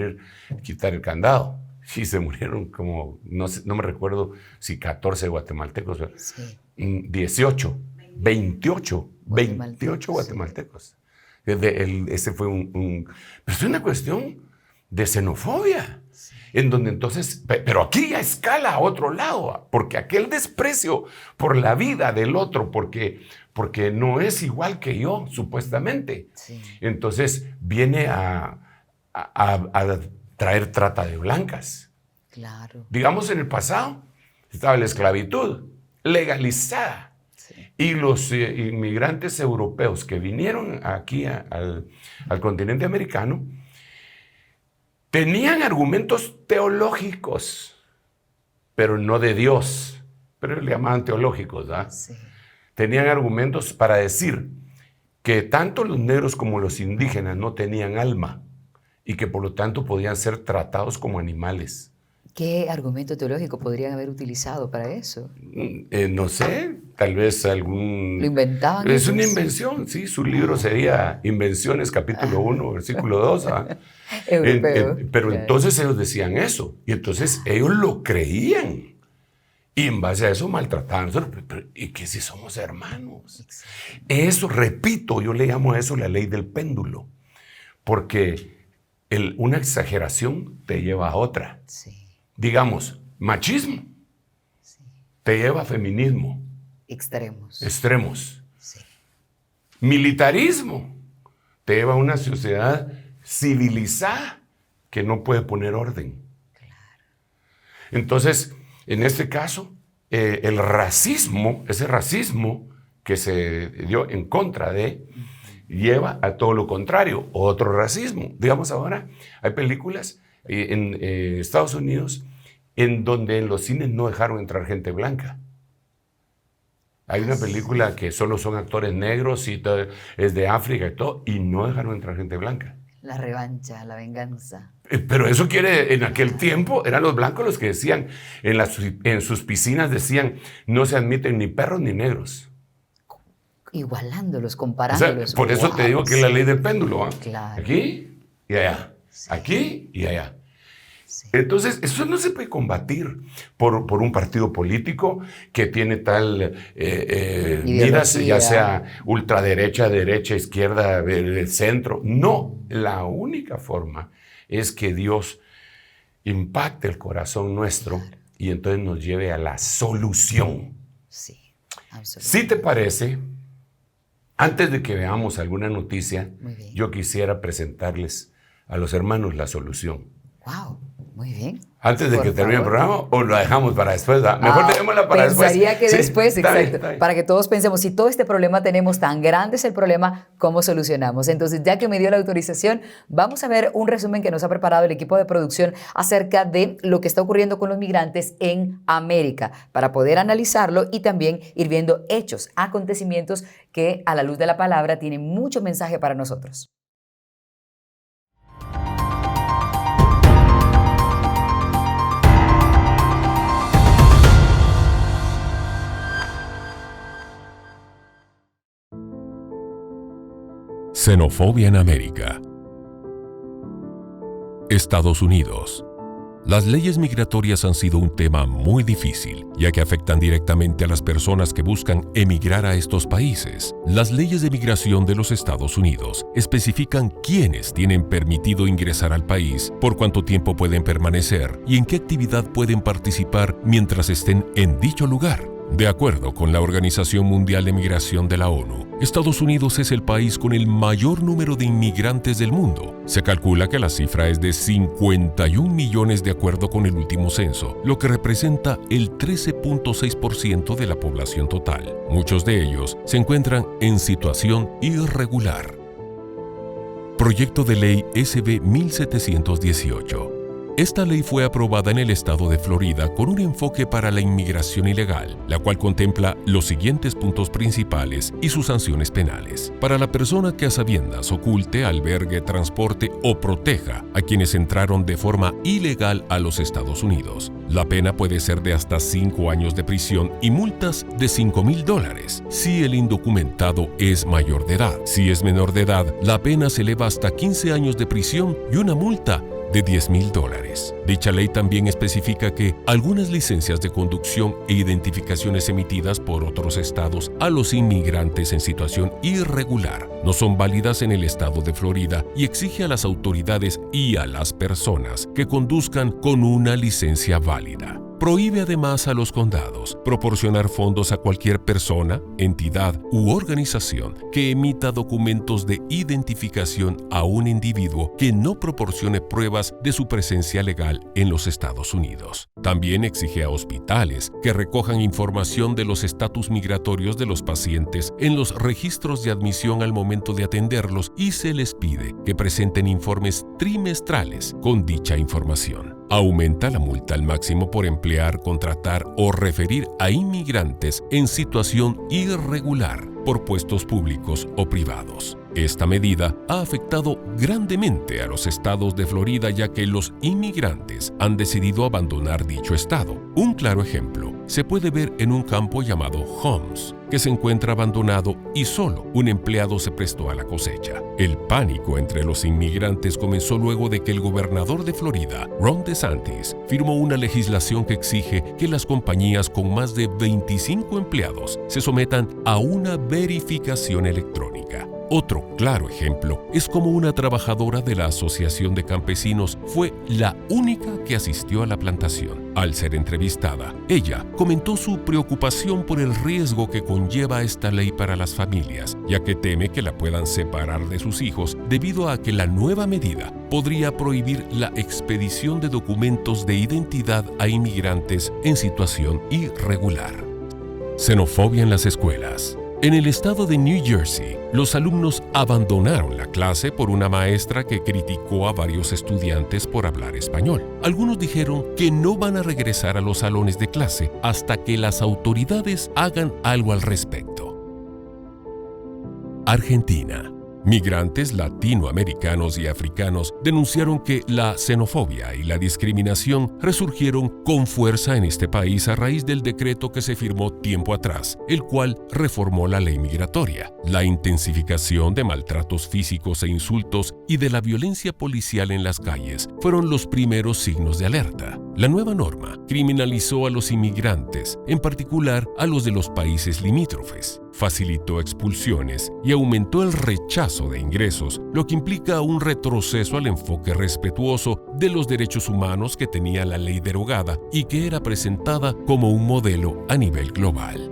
quitar el candado. Y se murieron como, no me recuerdo si 14 guatemaltecos, sí, 28 guatemaltecos. Ese fue pero es una cuestión de xenofobia, sí, en donde entonces, pero aquí ya escala a otro lado, porque aquel desprecio por la vida del otro, porque no es igual que yo, supuestamente. Sí. Entonces viene a traer trata de blancas. Claro. Digamos, en el pasado estaba la esclavitud legalizada. Sí. Y los inmigrantes europeos que vinieron aquí al continente americano tenían argumentos teológicos, pero no de Dios. Pero le llamaban teológicos, ¿verdad? Sí. Tenían argumentos para decir que tanto los negros como los indígenas no tenían alma y que por lo tanto podían ser tratados como animales. ¿Qué argumento teológico podrían haber utilizado para eso? No sé, tal vez algún... ¿Lo inventaban? Es una invención, sí. Su libro sería Invenciones, capítulo 1, versículo 2. Europeo. Pero entonces ellos decían eso. Y entonces ellos lo creían. Y en base a eso maltrataban. ¿Y qué si somos hermanos? Exacto. Eso, repito, yo le llamo a eso la ley del péndulo. Porque una exageración te lleva a otra. Sí. Digamos, machismo te lleva a feminismo. Extremos. Sí. Militarismo te lleva a una sociedad civilizada que no puede poner orden. Claro. Entonces, en este caso, el racismo, ese racismo que se dio en contra de, lleva a todo lo contrario, otro racismo. Digamos ahora, hay películas en Estados Unidos en donde en los cines no dejaron entrar gente blanca. Hay una película que solo son actores negros y todo, es de África y todo, y no dejaron entrar gente blanca. La revancha, la venganza. Pero eso quiere, en aquel tiempo eran los blancos los que decían, en sus piscinas decían, no se admiten ni perros ni negros. Igualándolos, comparándolos. O sea, por eso te digo que es la ley del péndulo. ¿Eh? Claro. Aquí y allá. Sí. Aquí y allá. Sí. Entonces, eso no se puede combatir por un partido político que tiene tal miras, ya sea ultraderecha, derecha, izquierda, el centro. No, la única forma es que Dios impacte el corazón nuestro y entonces nos lleve a la solución. Sí, absolutamente. Si te parece, antes de que veamos alguna noticia, yo quisiera presentarles a los hermanos la solución. ¡Wow! Muy bien. Antes de que termine el programa, o lo dejamos para después. Mejor dejémosla para después. Pensaría que después, sí, exacto. Está bien. Para que todos pensemos, si todo este problema tenemos, tan grande es el problema, ¿cómo solucionamos? Entonces, ya que me dio la autorización, vamos a ver un resumen que nos ha preparado el equipo de producción acerca de lo que está ocurriendo con los migrantes en América, para poder analizarlo y también ir viendo hechos, acontecimientos que a la luz de la palabra tienen mucho mensaje para nosotros. Xenofobia en América. Estados Unidos. Las leyes migratorias han sido un tema muy difícil, ya que afectan directamente a las personas que buscan emigrar a estos países. Las leyes de migración de los Estados Unidos especifican quiénes tienen permitido ingresar al país, por cuánto tiempo pueden permanecer y en qué actividad pueden participar mientras estén en dicho lugar. De acuerdo con la Organización Mundial de Migración de la ONU, Estados Unidos es el país con el mayor número de inmigrantes del mundo. Se calcula que la cifra es de 51 millones de acuerdo con el último censo, lo que representa el 13.6% de la población total. Muchos de ellos se encuentran en situación irregular. Proyecto de Ley SB 1718. Esta ley fue aprobada en el estado de Florida con un enfoque para la inmigración ilegal, la cual contempla los siguientes puntos principales y sus sanciones penales. Para la persona que a sabiendas oculte, albergue, transporte o proteja a quienes entraron de forma ilegal a los Estados Unidos, la pena puede ser de hasta 5 años de prisión y multas de $5,000 si el indocumentado es mayor de edad. Si es menor de edad, la pena se eleva hasta 15 años de prisión y una multa de $10,000. Dicha ley también especifica que algunas licencias de conducción e identificaciones emitidas por otros estados a los inmigrantes en situación irregular no son válidas en el estado de Florida y exige a las autoridades y a las personas que conduzcan con una licencia válida. Prohíbe además a los condados proporcionar fondos a cualquier persona, entidad u organización que emita documentos de identificación a un individuo que no proporcione pruebas de su presencia legal en los Estados Unidos. También exige a hospitales que recojan información de los estatus migratorios de los pacientes en los registros de admisión al momento de atenderlos y se les pide que presenten informes trimestrales con dicha información. Aumenta la multa al máximo por emplear, contratar o referir a inmigrantes en situación irregular por puestos públicos o privados. Esta medida ha afectado grandemente a los estados de Florida, ya que los inmigrantes han decidido abandonar dicho estado. Un claro ejemplo se puede ver en un campo llamado Holmes, que se encuentra abandonado y solo un empleado se prestó a la cosecha. El pánico entre los inmigrantes comenzó luego de que el gobernador de Florida, Ron DeSantis, firmó una legislación que exige que las compañías con más de 25 empleados se sometan a una verificación electrónica. Otro claro ejemplo es cómo una trabajadora de la Asociación de Campesinos fue la única que asistió a la plantación. Al ser entrevistada, ella comentó su preocupación por el riesgo que conlleva esta ley para las familias, ya que teme que la puedan separar de sus hijos debido a que la nueva medida podría prohibir la expedición de documentos de identidad a inmigrantes en situación irregular. Xenofobia en las escuelas. En el estado de New Jersey, los alumnos abandonaron la clase por una maestra que criticó a varios estudiantes por hablar español. Algunos dijeron que no van a regresar a los salones de clase hasta que las autoridades hagan algo al respecto. Argentina. Migrantes latinoamericanos y africanos denunciaron que la xenofobia y la discriminación resurgieron con fuerza en este país a raíz del decreto que se firmó tiempo atrás, el cual reformó la ley migratoria. La intensificación de maltratos físicos e insultos y de la violencia policial en las calles fueron los primeros signos de alerta. La nueva norma criminalizó a los inmigrantes, en particular a los de los países limítrofes. Facilitó expulsiones y aumentó el rechazo de ingresos, lo que implica un retroceso al enfoque respetuoso de los derechos humanos que tenía la ley derogada y que era presentada como un modelo a nivel global.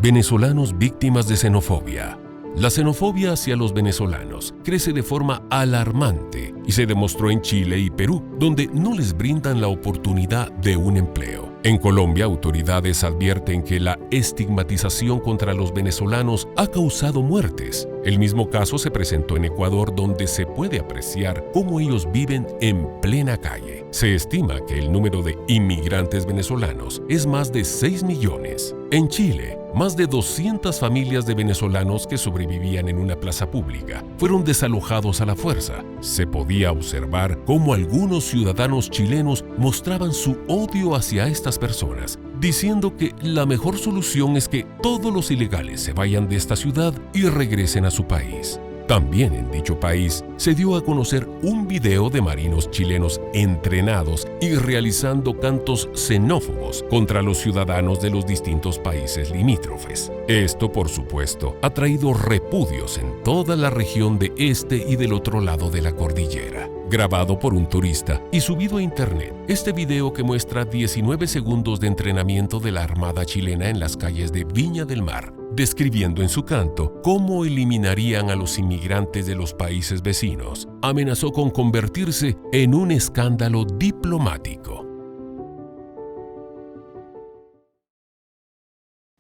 Venezolanos víctimas de xenofobia. La xenofobia hacia los venezolanos crece de forma alarmante y se demostró en Chile y Perú, donde no les brindan la oportunidad de un empleo. En Colombia, autoridades advierten que la estigmatización contra los venezolanos ha causado muertes. El mismo caso se presentó en Ecuador, donde se puede apreciar cómo ellos viven en plena calle. Se estima que el número de inmigrantes venezolanos es más de 6 millones. En Chile, más de 200 familias de venezolanos que sobrevivían en una plaza pública fueron desalojados a la fuerza. Se podía observar cómo algunos ciudadanos chilenos mostraban su odio hacia estas personas, diciendo que la mejor solución es que todos los ilegales se vayan de esta ciudad y regresen a su país. También en dicho país se dio a conocer un video de marinos chilenos entrenados y realizando cantos xenófobos contra los ciudadanos de los distintos países limítrofes. Esto, por supuesto, ha traído repudios en toda la región de este y del otro lado de la cordillera. Grabado por un turista y subido a internet, este video que muestra 19 segundos de entrenamiento de la Armada chilena en las calles de Viña del Mar, describiendo en su canto cómo eliminarían a los inmigrantes de los países vecinos, amenazó con convertirse en un escándalo diplomático.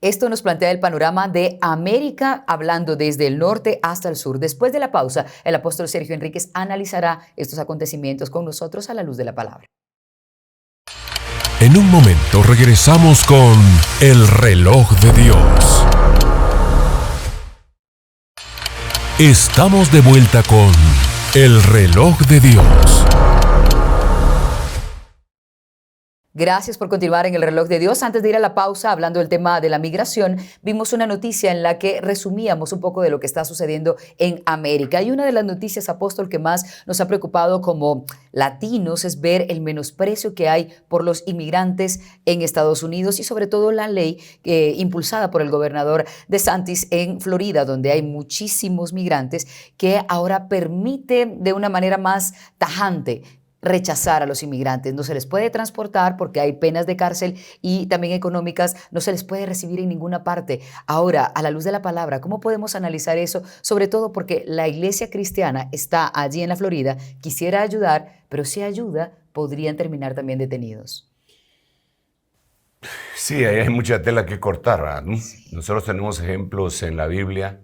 Esto nos plantea el panorama de América, hablando desde el norte hasta el sur. Después de la pausa, el apóstol Sergio Enríquez analizará estos acontecimientos con nosotros a la luz de la palabra. En un momento regresamos con El Reloj de Dios. Estamos de vuelta con El Reloj de Dios. Gracias por continuar en El Reloj de Dios. Antes de ir a la pausa, hablando del tema de la migración, vimos una noticia en la que resumíamos un poco de lo que está sucediendo en América. Y una de las noticias, apóstol, que más nos ha preocupado como latinos es ver el menosprecio que hay por los inmigrantes en Estados Unidos y sobre todo la ley impulsada por el gobernador DeSantis en Florida, donde hay muchísimos migrantes, que ahora permite de una manera más tajante rechazar a los inmigrantes. No se les puede transportar porque hay penas de cárcel y también económicas, no se les puede recibir en ninguna parte. Ahora, a la luz de la palabra, ¿cómo podemos analizar eso? Sobre todo porque la iglesia cristiana está allí en la Florida, quisiera ayudar, pero si ayuda, podrían terminar también detenidos. Sí, ahí hay mucha tela que cortar, ¿no? Sí. Nosotros tenemos ejemplos en la Biblia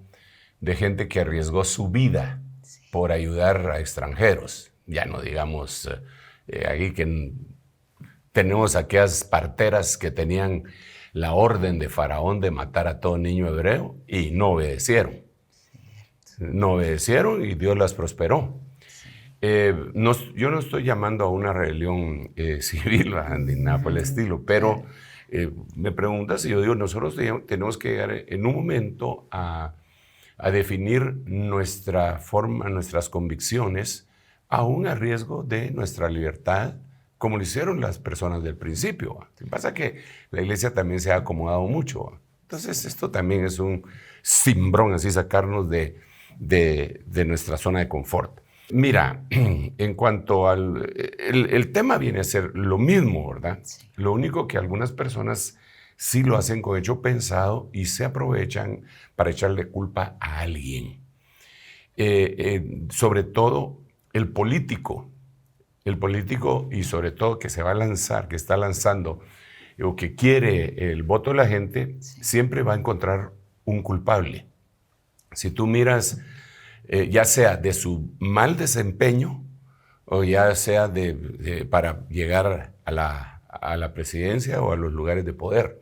de gente que arriesgó su vida por ayudar a extranjeros. Ya no digamos aquí que tenemos aquellas parteras que tenían la orden de Faraón de matar a todo niño hebreo y no obedecieron. No obedecieron y Dios las prosperó. Yo no estoy llamando a una rebelión civil ni nada por el estilo, pero me preguntas y yo digo, nosotros tenemos que llegar en un momento a definir nuestra forma, nuestras convicciones, aún a riesgo de nuestra libertad, como lo hicieron las personas del principio. Lo que pasa es que la iglesia también se ha acomodado mucho. Entonces esto también es un cimbrón, así sacarnos de nuestra zona de confort. Mira, en cuanto al... El tema viene a ser lo mismo, ¿verdad? Sí. Lo único que algunas personas sí lo hacen con hecho pensado y se aprovechan para echarle culpa a alguien. Sobre todo el político y sobre todo que se va a lanzar, que está lanzando o que quiere el voto de la gente, siempre va a encontrar un culpable. Si tú miras, ya sea de su mal desempeño o ya sea para llegar a la presidencia o a los lugares de poder.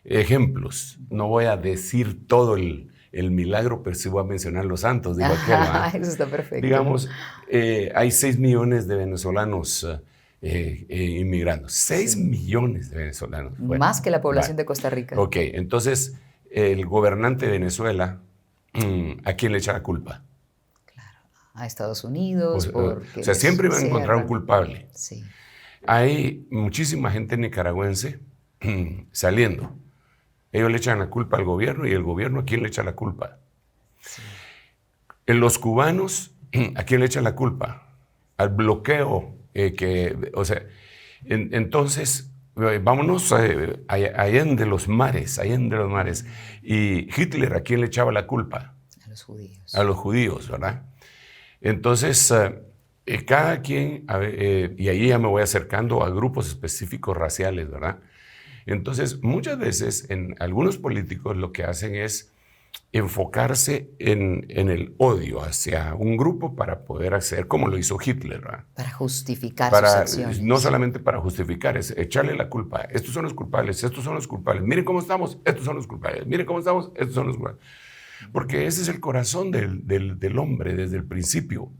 Ejemplos, no voy a decir todo el milagro, pero sí voy a mencionar los santos. Digo, eso está perfecto. Digamos, hay 6 millones de venezolanos inmigrando. 6 millones de venezolanos. Bueno, más que la población de Costa Rica. Ok, entonces el gobernante de Venezuela, ¿a quién le echa la culpa? Claro, a Estados Unidos. O sea, siempre van a encontrar un culpable. Sí. Hay muchísima gente nicaragüense saliendo. Ellos le echan la culpa al gobierno y el gobierno, ¿a quién le echa la culpa? Sí. En los cubanos, ¿a quién le echa la culpa? Al bloqueo. Entonces, vámonos allende los mares. Y Hitler, ¿a quién le echaba la culpa? A los judíos. A los judíos, ¿verdad? Entonces, cada quien, y ahí ya me voy acercando a grupos específicos raciales, ¿verdad? Entonces, muchas veces en algunos políticos lo que hacen es enfocarse en el odio hacia un grupo para poder acceder, como lo hizo Hitler, ¿verdad? Para justificar sus acciones. No solamente para justificar, es echarle la culpa. Estos son los culpables, estos son los culpables. Miren cómo estamos, estos son los culpables. Miren cómo estamos, estos son los culpables. Porque ese es el corazón del hombre desde el principio.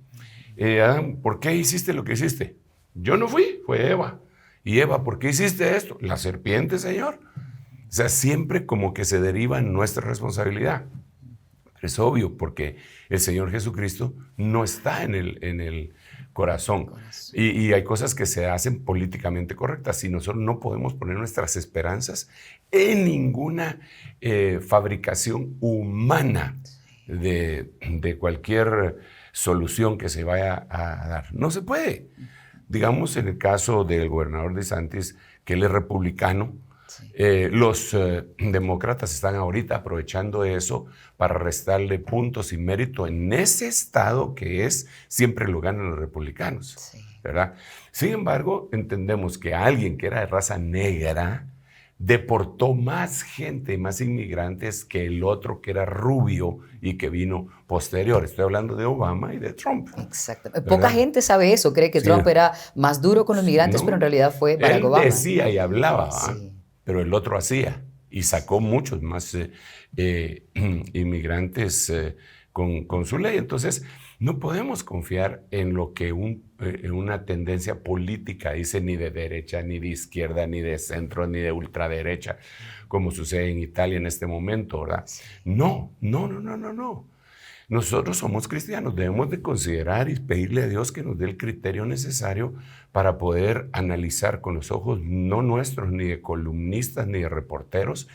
Adán, ¿por qué hiciste lo que hiciste? Yo no fui, fue Eva. Y Eva, ¿por qué hiciste esto? La serpiente, Señor. O sea, siempre como que se deriva en nuestra responsabilidad. Es obvio, porque el Señor Jesucristo no está en el corazón. Y hay cosas que se hacen políticamente correctas. Y nosotros no podemos poner nuestras esperanzas en ninguna fabricación humana de cualquier solución que se vaya a dar. No se puede. Digamos, en el caso del gobernador DeSantis, que él es republicano, sí. Los demócratas están ahorita aprovechando eso para restarle puntos y mérito en ese estado que siempre lo ganan los republicanos, sí. ¿Verdad? Sin embargo, entendemos que alguien que era de raza negra deportó más gente, más inmigrantes que el otro que era rubio y que vino posterior. Estoy hablando de Obama y de Trump. Exacto. ¿Verdad? Poca gente sabe eso, cree que sí. Trump era más duro con los migrantes, no, pero en realidad fue Barack Obama. Él decía y hablaba, sí. Pero el otro hacía y sacó muchos más inmigrantes con su ley. Entonces, no podemos confiar en lo que una tendencia política dice, ni de derecha, ni de izquierda, ni de centro, ni de ultraderecha, como sucede en Italia en este momento, ¿verdad? No. Nosotros somos cristianos, debemos de considerar y pedirle a Dios que nos dé el criterio necesario para poder analizar con los ojos no nuestros, ni de columnistas, ni de reporteros,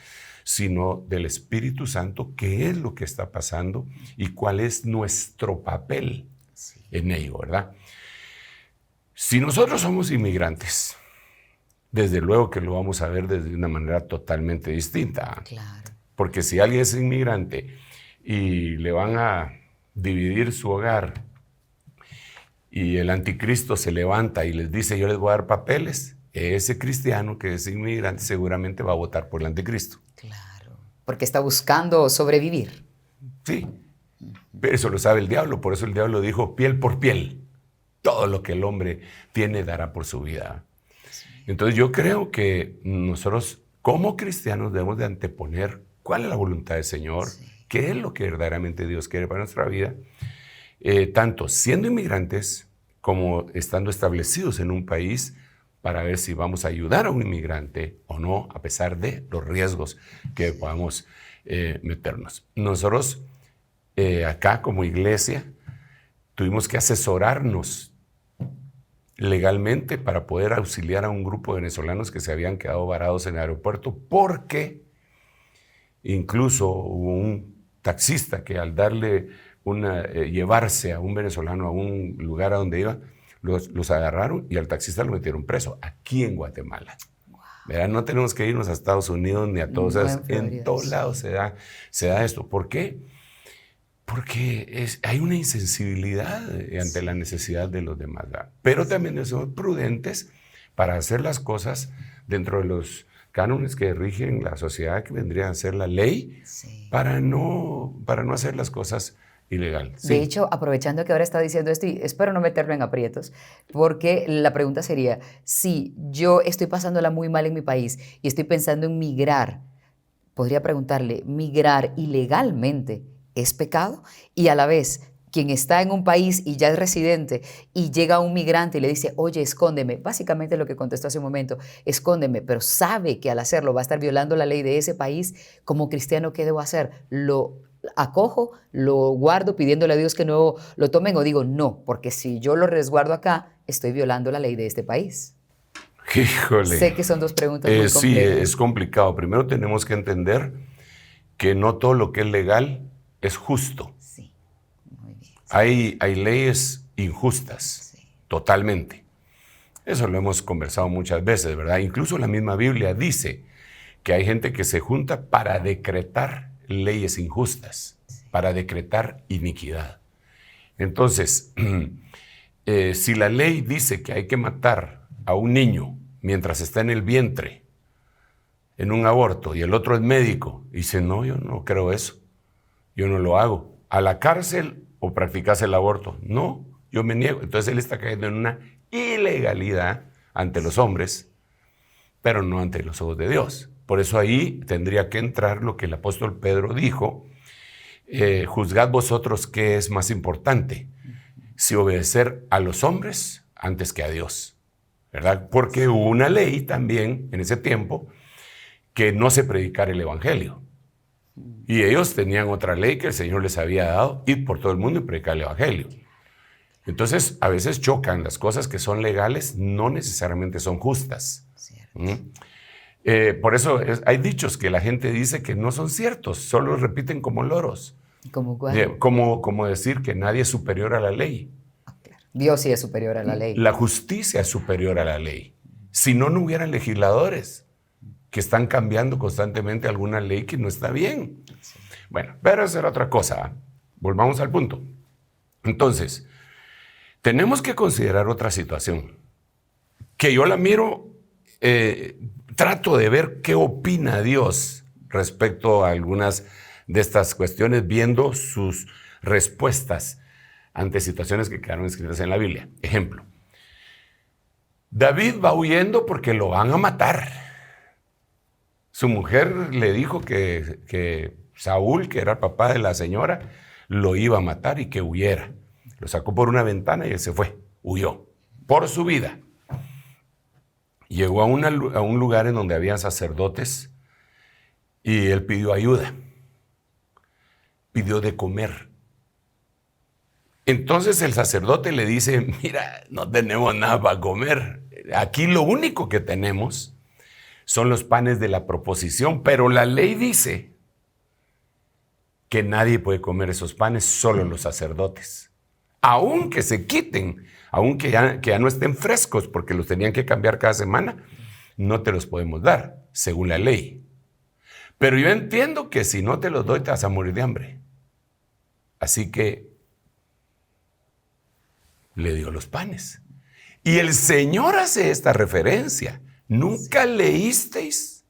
sino del Espíritu Santo, qué es lo que está pasando y cuál es nuestro papel en ello, ¿verdad? Si nosotros somos inmigrantes, desde luego que lo vamos a ver desde una manera totalmente distinta. Claro. Porque si alguien es inmigrante y le van a dividir su hogar y el anticristo se levanta y les dice, yo les voy a dar papeles, ese cristiano que es inmigrante seguramente va a votar por el anticristo. Claro, porque está buscando sobrevivir. Sí, pero eso lo sabe el diablo, por eso el diablo dijo piel por piel. Todo lo que el hombre tiene dará por su vida. Entonces yo creo que nosotros como cristianos debemos de anteponer cuál es la voluntad del Señor, sí. Qué es lo que verdaderamente Dios quiere para nuestra vida, tanto siendo inmigrantes como estando establecidos en un país, para ver si vamos a ayudar a un inmigrante o no, a pesar de los riesgos que podamos meternos. Nosotros acá como iglesia tuvimos que asesorarnos legalmente para poder auxiliar a un grupo de venezolanos que se habían quedado varados en el aeropuerto, porque incluso hubo un taxista que al llevarse a un venezolano a un lugar a donde iba, los agarraron y al taxista lo metieron preso, aquí en Guatemala. Wow. ¿Verdad? No tenemos que irnos a Estados Unidos ni a todos lados. En todos lados se da esto. ¿Por qué? Porque hay una insensibilidad ante la necesidad de los demás, ¿verdad? Pero también somos prudentes para hacer las cosas dentro de los cánones que rigen la sociedad, que vendría a ser la ley, Sí. para no hacer las cosas ilegales. De hecho, aprovechando que ahora está diciendo esto, y espero no meterlo en aprietos, porque la pregunta sería, si yo estoy pasándola muy mal en mi país y estoy pensando en migrar, podría preguntarle, ¿migrar ilegalmente es pecado? Y a la vez, quien está en un país y ya es residente y llega un migrante y le dice, oye, escóndeme, básicamente lo que contestó hace un momento, escóndeme, pero sabe que al hacerlo va a estar violando la ley de ese país, como cristiano, ¿qué debo hacer? ¿Lo acojo, lo guardo pidiéndole a Dios que no lo tomen, o digo no, porque si yo lo resguardo acá, estoy violando la ley de este país? Híjole. Sé que son dos preguntas muy complejas. Sí, es complicado. Primero tenemos que entender que no todo lo que es legal es justo. Sí, muy bien. Hay leyes injustas, Sí. totalmente. Eso lo hemos conversado muchas veces, ¿verdad? Incluso la misma Biblia dice que hay gente que se junta para decretar leyes injustas, para decretar iniquidad. Entonces, si la ley dice que hay que matar a un niño mientras está en el vientre, en un aborto, y el otro es médico, y dice, no, yo no creo eso, yo no lo hago. ¿A la cárcel o practicas el aborto? No, yo me niego. Entonces él está cayendo en una ilegalidad ante los hombres, pero no ante los ojos de Dios. Por eso ahí tendría que entrar lo que el apóstol Pedro dijo, juzgad vosotros qué es más importante, si obedecer a los hombres antes que a Dios, ¿verdad? Porque hubo una ley también en ese tiempo que no se predicara el evangelio. Y ellos tenían otra ley que el Señor les había dado, ir por todo el mundo y predicar el evangelio. Entonces, a veces chocan las cosas que son legales, no necesariamente son justas. Por eso hay dichos que la gente dice que no son ciertos, solo los repiten como loros. ¿Cómo cuál? Como decir que nadie es superior a la ley. Claro. Dios sí es superior a la ley. La justicia es superior a la ley. Si no, no hubieran legisladores que están cambiando constantemente alguna ley que no está bien. Sí. Bueno, pero esa era otra cosa. Volvamos al punto. Entonces, tenemos que considerar otra situación, que yo la miro, trato de ver qué opina Dios respecto a algunas de estas cuestiones, viendo sus respuestas ante situaciones que quedaron escritas en la Biblia. Ejemplo, David va huyendo porque lo van a matar. Su mujer le dijo que Saúl, que era el papá de la señora, lo iba a matar y que huyera. Lo sacó por una ventana y él se fue, huyó, por su vida. Llegó a un lugar en donde había sacerdotes y él pidió ayuda, pidió de comer. Entonces el sacerdote le dice, mira, no tenemos nada para comer. Aquí lo único que tenemos son los panes de la proposición, pero la ley dice que nadie puede comer esos panes, solo los sacerdotes. Aunque se quiten, aunque ya no estén frescos, porque los tenían que cambiar cada semana, no te los podemos dar, según la ley. Pero yo entiendo que si no te los doy, te vas a morir de hambre. Así que le dio los panes. Y el Señor hace esta referencia. ¿Nunca leísteis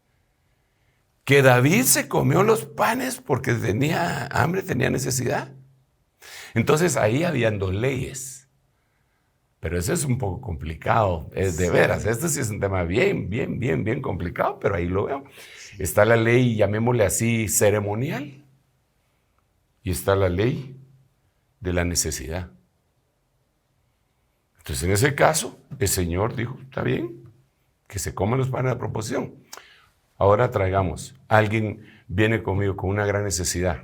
que David se comió los panes porque tenía hambre, tenía necesidad? Entonces ahí habían dos leyes. Pero eso es un poco complicado, es de veras. Este sí es un tema bien complicado, pero ahí lo veo. Está la ley, llamémosle así, ceremonial. Y está la ley de la necesidad. Entonces, en ese caso, el Señor dijo, está bien, que se coman los panes de proposición. Ahora traigamos, alguien viene conmigo con una gran necesidad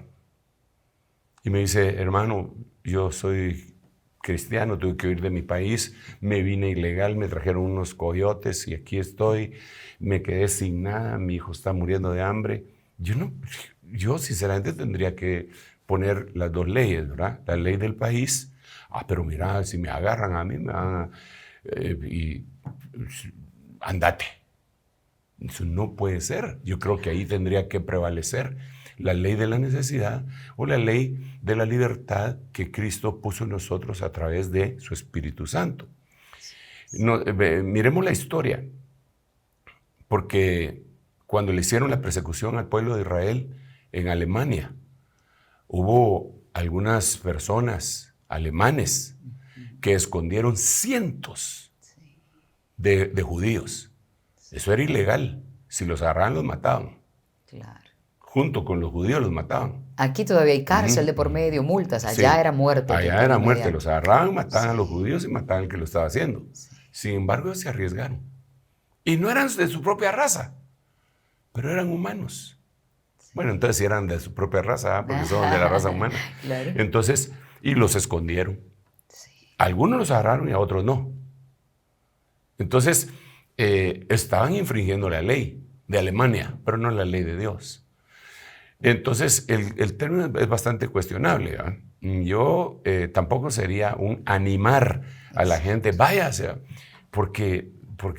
y me dice, hermano, yo soy cristiano, tuve que huir de mi país, me vine ilegal, me trajeron unos coyotes y aquí estoy, me quedé sin nada, mi hijo está muriendo de hambre. Yo sinceramente tendría que poner las dos leyes, ¿verdad? La ley del país, pero mira, si me agarran a mí, me van a... andate. Eso no puede ser. Yo creo que ahí tendría que prevalecer la ley de la necesidad o la ley de la libertad que Cristo puso en nosotros a través de su Espíritu Santo. Miremos la historia, porque cuando le hicieron la persecución al pueblo de Israel en Alemania, hubo algunas personas alemanes que escondieron cientos de judíos. Eso era ilegal. Si los agarraban, los mataban. Claro. Junto con los judíos los mataban. Aquí todavía hay cárcel de por medio, multas. Allá Sí. era muerte. Allá era muerte. Los agarraban, mataban a los judíos y mataban al que lo estaba haciendo. Sin embargo, se arriesgaron. Y no eran de su propia raza, pero eran humanos. Bueno, entonces sí eran de su propia raza, porque son de la raza humana. Claro. Entonces, y los escondieron. Algunos los agarraron y a otros no. Entonces, estaban infringiendo la ley de Alemania, pero no la ley de Dios. Entonces, el término es bastante cuestionable, ¿verdad? Yo tampoco sería un animar a la gente, váyase, porque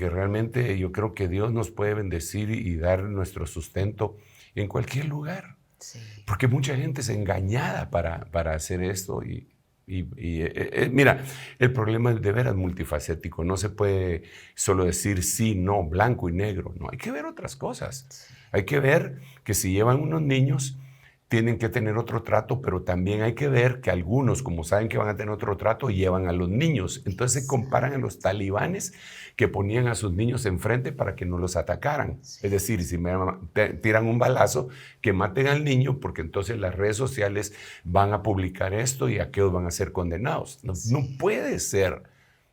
realmente yo creo que Dios nos puede bendecir y dar nuestro sustento en cualquier lugar. Sí. Porque mucha gente es engañada para hacer esto mira, el problema es de veras multifacético. No se puede solo decir sí, no, blanco y negro. No, hay que ver otras cosas. Hay que ver que si llevan unos niños, tienen que tener otro trato, pero también hay que ver que algunos, como saben que van a tener otro trato, llevan a los niños. Entonces se comparan a los talibanes que ponían a sus niños enfrente para que no los atacaran. Es decir, si me tiran un balazo, que maten al niño, porque entonces las redes sociales van a publicar esto y aquellos van a ser condenados. No puede ser,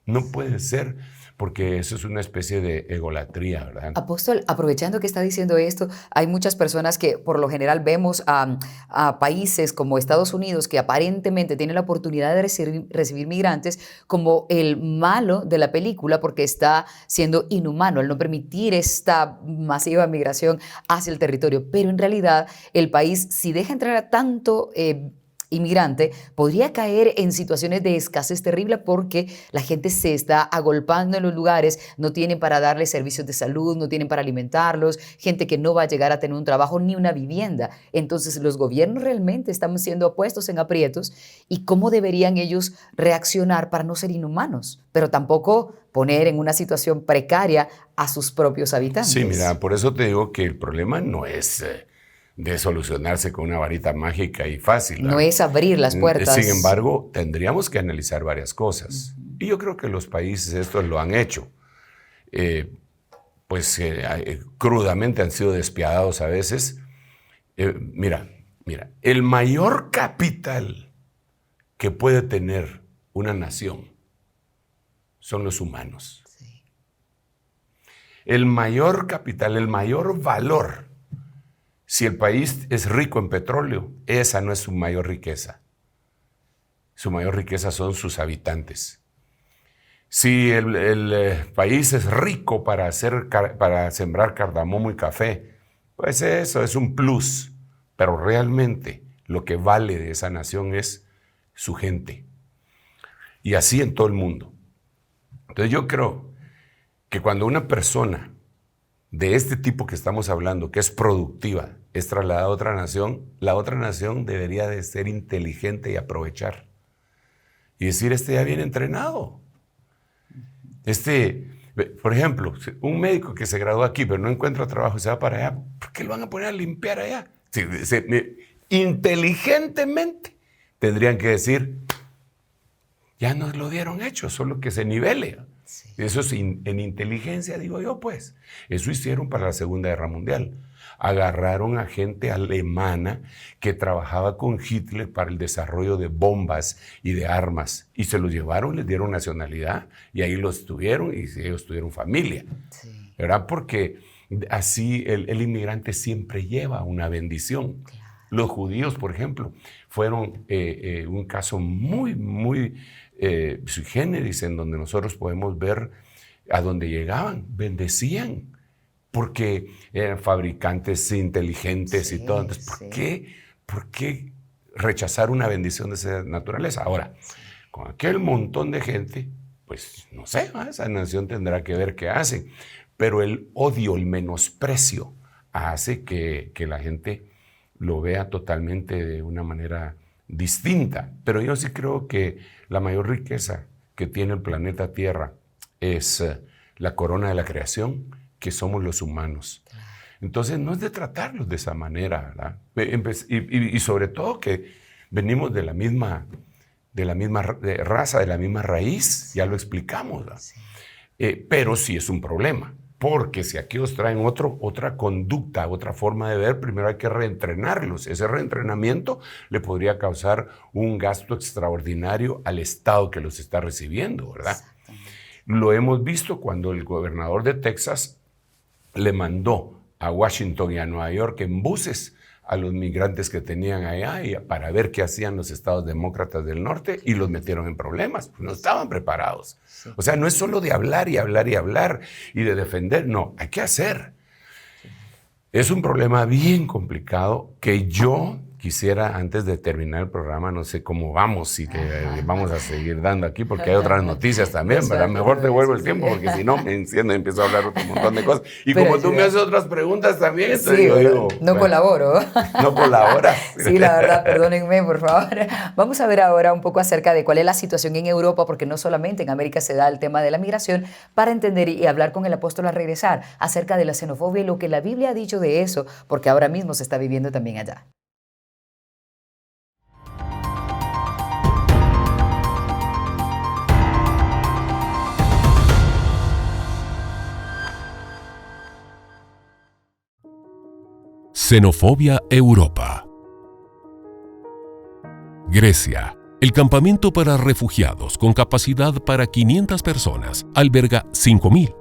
no puede ser, porque eso es una especie de egolatría, ¿verdad? Apóstol, aprovechando que está diciendo esto, hay muchas personas que por lo general vemos a países como Estados Unidos que aparentemente tienen la oportunidad de recibir migrantes como el malo de la película porque está siendo inhumano al no permitir esta masiva migración hacia el territorio. Pero en realidad el país, si deja entrar a tanto inmigrante, podría caer en situaciones de escasez terrible porque la gente se está agolpando en los lugares, no tienen para darles servicios de salud, no tienen para alimentarlos, gente que no va a llegar a tener un trabajo ni una vivienda. Entonces los gobiernos realmente están siendo puestos en aprietos y cómo deberían ellos reaccionar para no ser inhumanos, pero tampoco poner en una situación precaria a sus propios habitantes. Sí, mira, por eso te digo que el problema no es de solucionarse con una varita mágica y fácil. No es abrir las puertas. Sin embargo, tendríamos que analizar varias cosas. Y yo creo que los países estos lo han hecho. Crudamente han sido despiadados a veces. Mira, el mayor capital que puede tener una nación son los humanos. Sí. El mayor capital, el mayor valor. Si el país es rico en petróleo, esa no es su mayor riqueza. Su mayor riqueza son sus habitantes. Si el país es rico para sembrar cardamomo y café, pues eso es un plus. Pero realmente lo que vale de esa nación es su gente. Y así en todo el mundo. Entonces yo creo que cuando una persona de este tipo que estamos hablando, que es productiva, es trasladada a otra nación, la otra nación debería de ser inteligente y aprovechar. Y decir, ya viene entrenado. Por ejemplo, un médico que se graduó aquí, pero no encuentra trabajo y se va para allá, ¿por qué lo van a poner a limpiar allá? Inteligentemente tendrían que decir, ya nos lo dieron hecho, solo que se nivele. Sí. Eso es en inteligencia, digo yo, pues. Eso hicieron para la Segunda Guerra Mundial. Agarraron a gente alemana que trabajaba con Hitler para el desarrollo de bombas y de armas. Y se los llevaron, les dieron nacionalidad y ahí los tuvieron y ellos tuvieron familia. Sí. ¿Verdad? Porque así el inmigrante siempre lleva una bendición. Claro. Los judíos, por ejemplo, fueron un caso muy, muy sui generis, en donde nosotros podemos ver a dónde llegaban, bendecían, porque eran fabricantes inteligentes y todo. Entonces, ¿por qué rechazar una bendición de esa naturaleza? Ahora, con aquel montón de gente, pues no sé, esa nación tendrá que ver qué hace, pero el odio, el menosprecio hace que la gente lo vea totalmente de una manera distinta. Pero yo sí creo que la mayor riqueza que tiene el planeta Tierra es la corona de la creación, que somos los humanos. Entonces no es de tratarlos de esa manera, ¿verdad? Y sobre todo que venimos de la misma raza, de la misma raíz, ya lo explicamos, ¿verdad? Sí. Pero sí es un problema, porque si aquí os traen otra conducta, otra forma de ver, primero hay que reentrenarlos. Ese reentrenamiento le podría causar un gasto extraordinario al Estado que los está recibiendo, ¿verdad? Lo hemos visto cuando el gobernador de Texas le mandó a Washington y a Nueva York en buses a los migrantes que tenían allá para ver qué hacían los estados demócratas del norte, y los metieron en problemas, pues no estaban preparados. Sí. O sea, no es solo de hablar y hablar y hablar y de defender, no, hay que hacer. Sí. Es un problema bien complicado que yo quisiera, antes de terminar el programa, no sé cómo vamos, si que vamos a seguir dando aquí, porque hay otras noticias también, ¿verdad? Mejor te vuelvo el tiempo, porque si no me enciendo y empiezo a hablar otro montón de cosas. Y pero como tú me haces otras preguntas también, entonces sí, yo digo... No colaboro. No colabora. Sí, la verdad, perdónenme, por favor. Vamos a ver ahora un poco acerca de cuál es la situación en Europa, porque no solamente en América se da el tema de la migración, para entender y hablar con el apóstol al regresar acerca de la xenofobia y lo que la Biblia ha dicho de eso, porque ahora mismo se está viviendo también allá. Xenofobia Europa. Grecia. El campamento para refugiados con capacidad para 500 personas alberga 5.000.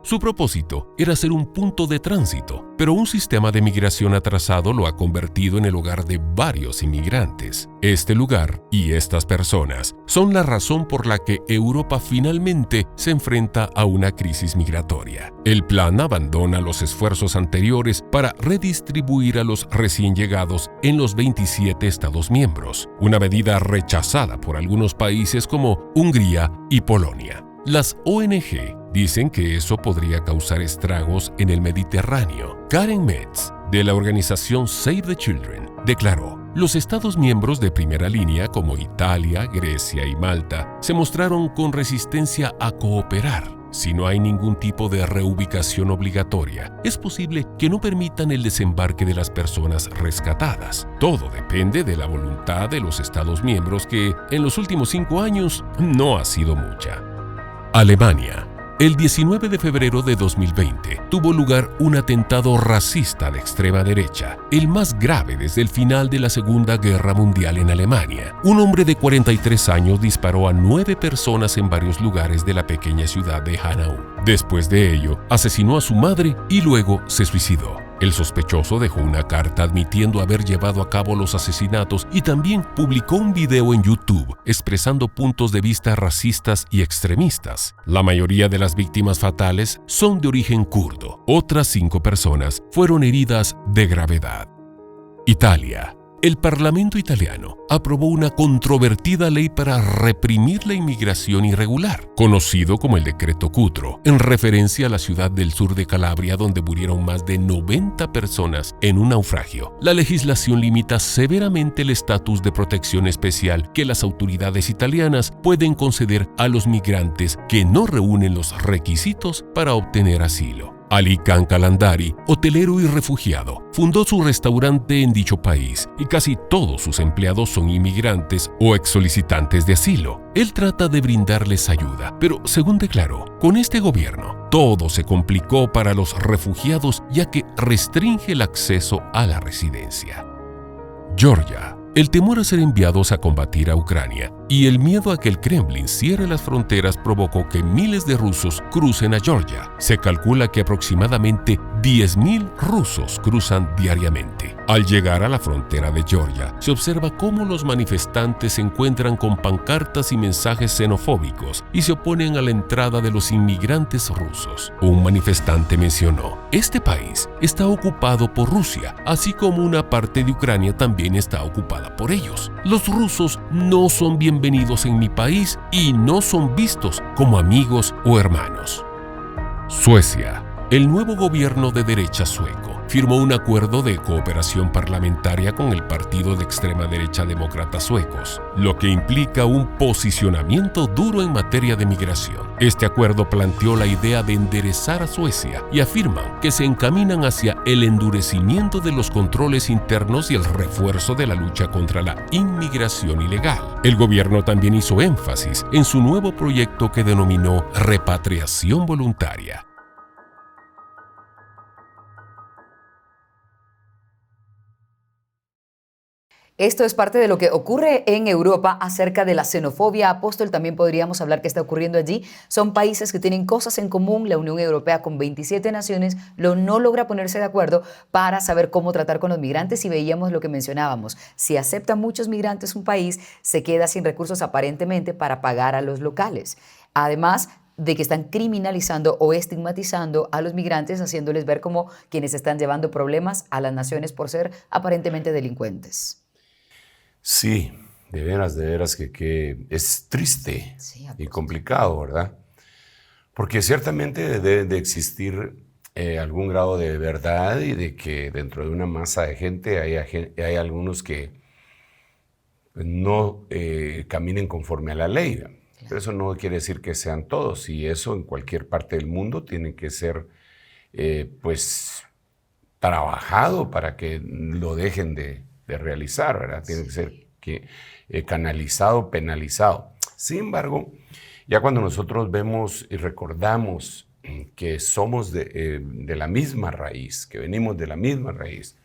Su propósito era ser un punto de tránsito, pero un sistema de migración atrasado lo ha convertido en el hogar de varios inmigrantes. Este lugar y estas personas son la razón por la que Europa finalmente se enfrenta a una crisis migratoria. El plan abandona los esfuerzos anteriores para redistribuir a los recién llegados en los 27 Estados miembros, una medida rechazada por algunos países como Hungría y Polonia. Las ONG dicen que eso podría causar estragos en el Mediterráneo. Karen Metz, de la organización Save the Children, declaró: los Estados miembros de primera línea como Italia, Grecia y Malta se mostraron con resistencia a cooperar. Si no hay ningún tipo de reubicación obligatoria, es posible que no permitan el desembarque de las personas rescatadas. Todo depende de la voluntad de los Estados miembros, que en los últimos 5 años no ha sido mucha. Alemania. El 19 de febrero de 2020 tuvo lugar un atentado racista de extrema derecha, el más grave desde el final de la Segunda Guerra Mundial en Alemania. Un hombre de 43 años disparó a 9 personas en varios lugares de la pequeña ciudad de Hanau. Después de ello, asesinó a su madre y luego se suicidó. El sospechoso dejó una carta admitiendo haber llevado a cabo los asesinatos y también publicó un video en YouTube expresando puntos de vista racistas y extremistas. La mayoría de las víctimas fatales son de origen kurdo. Otras 5 personas fueron heridas de gravedad. Italia. El Parlamento italiano aprobó una controvertida ley para reprimir la inmigración irregular, conocido como el Decreto Cutro, en referencia a la ciudad del sur de Calabria, donde murieron más de 90 personas en un naufragio. La legislación limita severamente el estatus de protección especial que las autoridades italianas pueden conceder a los migrantes que no reúnen los requisitos para obtener asilo. Ali Khan Kalandari, hotelero y refugiado, fundó su restaurante en dicho país y casi todos sus empleados son inmigrantes o ex-solicitantes de asilo. Él trata de brindarles ayuda, pero según declaró, con este gobierno todo se complicó para los refugiados, ya que restringe el acceso a la residencia. Georgia. El temor a ser enviados a combatir a Ucrania y el miedo a que el Kremlin cierre las fronteras provocó que miles de rusos crucen a Georgia. Se calcula que aproximadamente 10.000 rusos cruzan diariamente. Al llegar a la frontera de Georgia, se observa cómo los manifestantes se encuentran con pancartas y mensajes xenofóbicos y se oponen a la entrada de los inmigrantes rusos. Un manifestante mencionó: este país está ocupado por Rusia, así como una parte de Ucrania también está ocupada por ellos. Los rusos no son bienvenidos en mi país y no son vistos como amigos o hermanos. Suecia. El nuevo gobierno de derecha sueco firmó un acuerdo de cooperación parlamentaria con el partido de extrema derecha Demócratas Suecos, lo que implica un posicionamiento duro en materia de migración. Este acuerdo planteó la idea de enderezar a Suecia y afirman que se encaminan hacia el endurecimiento de los controles internos y el refuerzo de la lucha contra la inmigración ilegal. El gobierno también hizo énfasis en su nuevo proyecto que denominó repatriación voluntaria. Esto es parte de lo que ocurre en Europa acerca de la xenofobia. Apóstol, también podríamos hablar qué está ocurriendo allí. Son países que tienen cosas en común. La Unión Europea, con 27 naciones, no logra ponerse de acuerdo para saber cómo tratar con los migrantes, y veíamos lo que mencionábamos. Si acepta muchos migrantes un país, se queda sin recursos aparentemente para pagar a los locales. Además de que están criminalizando o estigmatizando a los migrantes, haciéndoles ver como quienes están llevando problemas a las naciones por ser aparentemente delincuentes. Sí, de veras que es triste y complicado, ¿verdad? Porque ciertamente debe de existir algún grado de verdad, y de que dentro de una masa de gente hay algunos que no caminen conforme a la ley. Claro. Pero eso no quiere decir que sean todos, y eso en cualquier parte del mundo tiene que ser pues trabajado para que lo dejen de realizar, ¿verdad? Tiene que ser canalizado, penalizado. Sin embargo, ya cuando nosotros vemos y recordamos que somos de la misma raíz, que venimos de la misma raíz,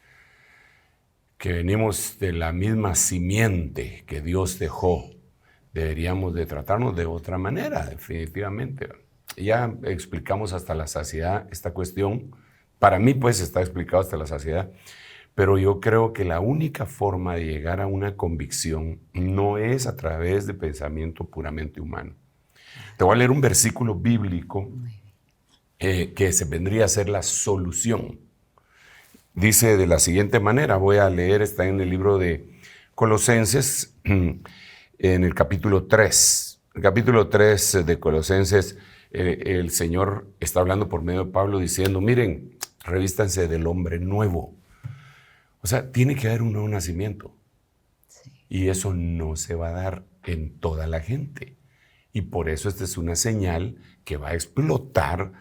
que venimos de la misma simiente que Dios dejó, deberíamos de tratarnos de otra manera, definitivamente. Ya explicamos hasta la saciedad esta cuestión. Para mí, pues, está explicado hasta la saciedad. Pero yo creo que la única forma de llegar a una convicción no es a través de pensamiento puramente humano. Te voy a leer un versículo bíblico que se vendría a ser la solución. Dice de la siguiente manera, voy a leer, está en el libro de Colosenses, en el capítulo 3. El capítulo 3 de Colosenses, el Señor está hablando por medio de Pablo diciendo, miren, revístanse del hombre nuevo. O sea, tiene que haber un nuevo nacimiento. Sí. Y eso no se va a dar en toda la gente. Y por eso esta es una señal que va a explotar.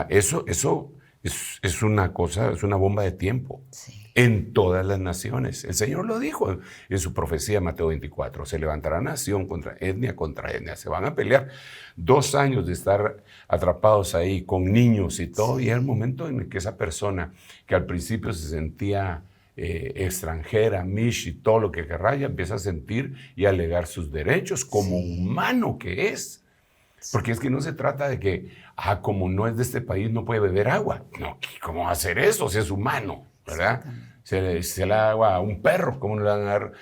Eso es una cosa, es una bomba de tiempo. Sí. En todas las naciones. El Señor lo dijo en su profecía, Mateo 24. Se levantará nación contra etnia. Se van a pelear 2 años de estar atrapados ahí con niños y todo. Sí. Y es el momento en el que esa persona que al principio se sentía extranjera, mish y todo lo que querrá, ya empieza a sentir y a alegar sus derechos como humano que es. Porque es que no se trata de que, como no es de este país, no puede beber agua. No, ¿cómo va a hacer eso si es humano? ¿Verdad? Se le da agua a un perro, ¿cómo le van a dar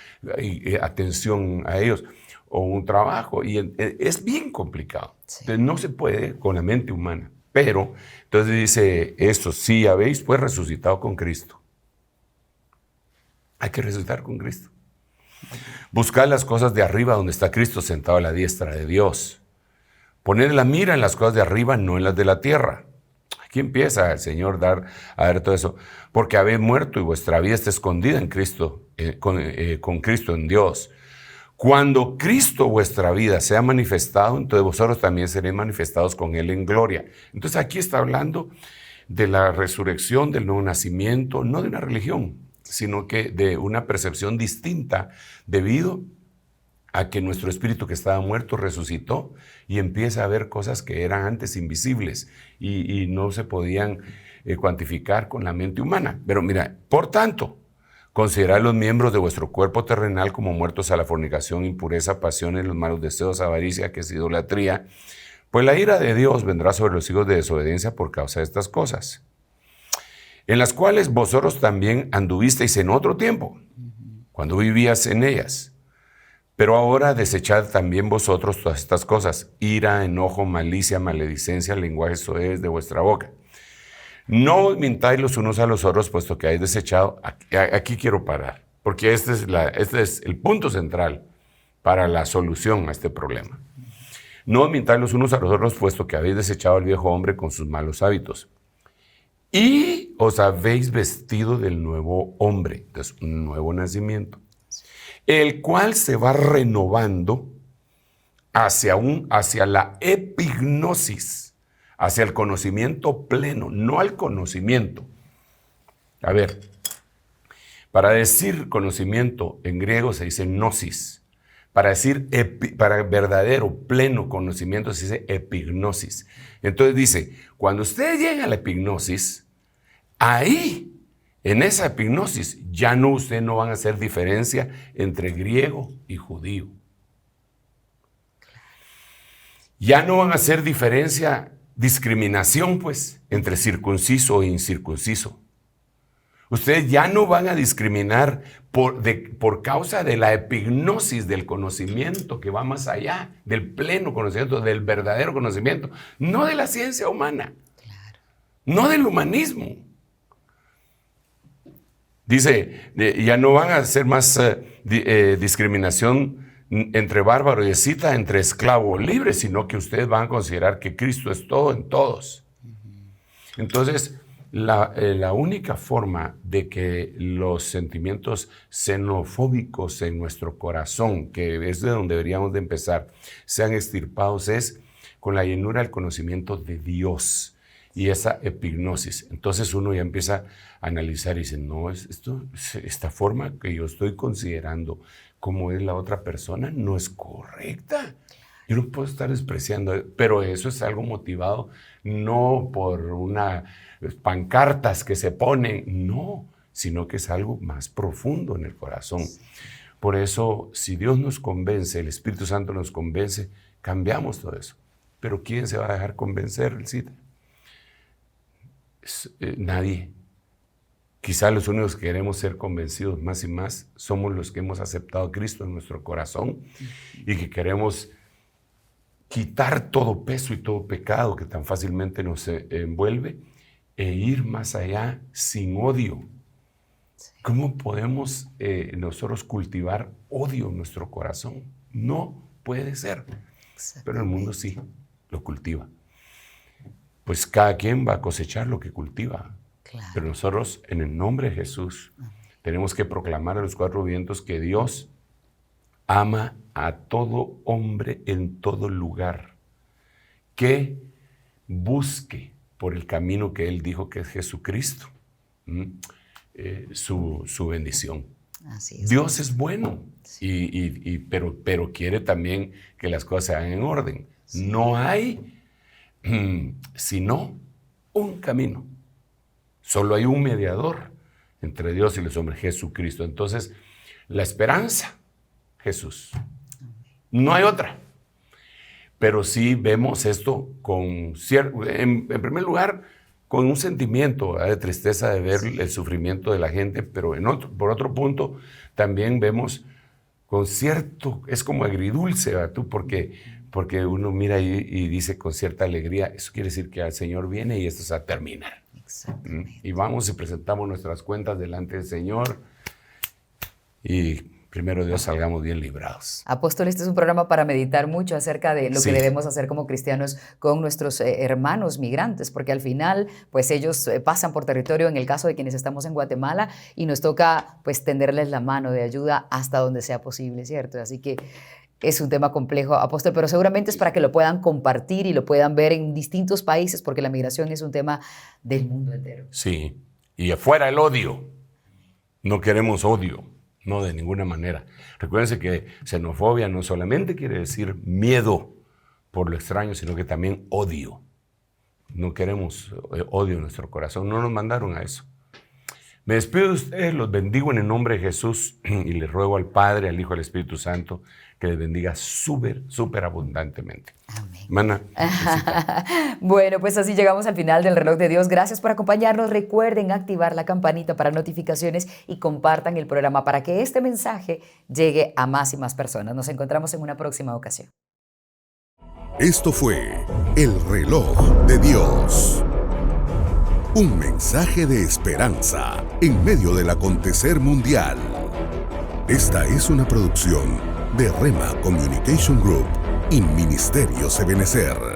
atención a ellos? O un trabajo. Y es bien complicado. Sí. Entonces no se puede con la mente humana. Pero, entonces dice esto, si habéis pues resucitado con Cristo. Hay que resucitar con Cristo. Buscad las cosas de arriba donde está Cristo sentado a la diestra de Dios. Poned la mira en las cosas de arriba, no en las de la tierra. Aquí empieza el Señor a ver todo eso. Porque habéis muerto y vuestra vida está escondida en Cristo, con Cristo en Dios. Cuando Cristo vuestra vida sea manifestado, entonces vosotros también seréis manifestados con Él en gloria. Entonces aquí está hablando de la resurrección, del nuevo nacimiento, no de una religión, sino que de una percepción distinta debido a que nuestro espíritu que estaba muerto resucitó y empieza a ver cosas que eran antes invisibles y no se podían cuantificar con la mente humana. Pero mira, por tanto, considerad los miembros de vuestro cuerpo terrenal como muertos a la fornicación, impureza, pasiones, los malos deseos, avaricia, que es idolatría, pues la ira de Dios vendrá sobre los hijos de desobediencia por causa de estas cosas, en las cuales vosotros también anduvisteis en otro tiempo, cuando vivías en ellas. Pero ahora desechad también vosotros todas estas cosas, ira, enojo, malicia, maledicencia, lenguaje soez de vuestra boca. No os mintáis los unos a los otros, puesto que habéis desechado. Aquí quiero parar, porque este es el punto central para la solución a este problema. No os mintáis los unos a los otros, puesto que habéis desechado al viejo hombre con sus malos hábitos. y os habéis vestido del nuevo hombre, entonces un nuevo nacimiento, el cual se va renovando hacia la epignosis, hacia el conocimiento pleno, no al conocimiento. A ver, para decir conocimiento en griego se dice gnosis. Para decir para verdadero, pleno conocimiento se dice epignosis. Entonces dice, cuando ustedes lleguen a la epignosis, ahí, en esa epignosis, ustedes no van a hacer diferencia entre griego y judío. Ya no van a hacer discriminación, pues, entre circunciso e incircunciso. Ustedes ya no van a discriminar por causa de la epignosis del conocimiento que va más allá, del pleno conocimiento, del verdadero conocimiento, no de la ciencia humana, no del humanismo. Dice, ya no van a hacer más discriminación entre bárbaro y escita, entre esclavo o libre, sino que ustedes van a considerar que Cristo es todo en todos. Entonces, la única forma de que los sentimientos xenofóbicos en nuestro corazón, que es de donde deberíamos de empezar, sean extirpados es con la llenura del conocimiento de Dios y esa epignosis. Entonces uno ya empieza a analizar y dice, no, esta forma que yo estoy considerando como es la otra persona no es correcta. Yo no puedo estar despreciando, pero eso es algo motivado no por unas pancartas que se ponen, no, sino que es algo más profundo en el corazón. Por eso, si Dios nos convence, el Espíritu Santo nos convence, cambiamos todo eso. Pero ¿quién se va a dejar convencer, Elcita? Nadie. Quizá los únicos que queremos ser convencidos más y más somos los que hemos aceptado a Cristo en nuestro corazón y que queremos quitar todo peso y todo pecado que tan fácilmente nos envuelve e ir más allá sin odio. ¿Cómo podemos nosotros cultivar odio en nuestro corazón? No puede ser. Pero el mundo sí lo cultiva. Pues cada quien va a cosechar lo que cultiva. Claro. Pero nosotros, en el nombre de Jesús, tenemos que proclamar a los cuatro vientos que Dios ama a todo hombre en todo lugar, que busque por el camino que Él dijo que es Jesucristo, su bendición. Así es. Dios es bueno, sí. pero quiere también que las cosas se hagan en orden. Sí. No hay sino un camino. Solo hay un mediador entre Dios y los hombres, Jesucristo. Entonces, la esperanza, Jesús. No hay otra. Pero sí vemos esto con cierto, en primer lugar, con un sentimiento, ¿verdad?, de tristeza de ver el sufrimiento de la gente, pero por otro punto también vemos con cierto, es como agridulce, ¿verdad? Porque uno mira y dice con cierta alegría, eso quiere decir que el Señor viene y esto se va a terminar. Y vamos y presentamos nuestras cuentas delante del Señor y primero Dios salgamos bien librados. Apóstol, este es un programa para meditar mucho acerca de lo que debemos hacer como cristianos con nuestros hermanos migrantes, porque al final pues ellos pasan por territorio, en el caso de quienes estamos en Guatemala, y nos toca pues tenderles la mano de ayuda hasta donde sea posible, ¿cierto? Así que es un tema complejo, apóstol, pero seguramente es para que lo puedan compartir y lo puedan ver en distintos países, porque la migración es un tema del mundo entero. Sí, y afuera el odio. No queremos odio, no de ninguna manera. Recuérdense que xenofobia no solamente quiere decir miedo por lo extraño, sino que también odio. No queremos odio en nuestro corazón, no nos mandaron a eso. Me despido de ustedes, los bendigo en el nombre de Jesús y les ruego al Padre, al Hijo y al Espíritu Santo que les bendiga súper abundantemente. Amén. Mana. Bueno, pues así llegamos al final del Reloj de Dios. Gracias por acompañarnos. Recuerden activar la campanita para notificaciones y compartan el programa para que este mensaje llegue a más y más personas. Nos encontramos en una próxima ocasión. Esto fue El Reloj de Dios. Un mensaje de esperanza en medio del acontecer mundial. Esta es una producción de Rema Communication Group y Ministerios Ebenezer.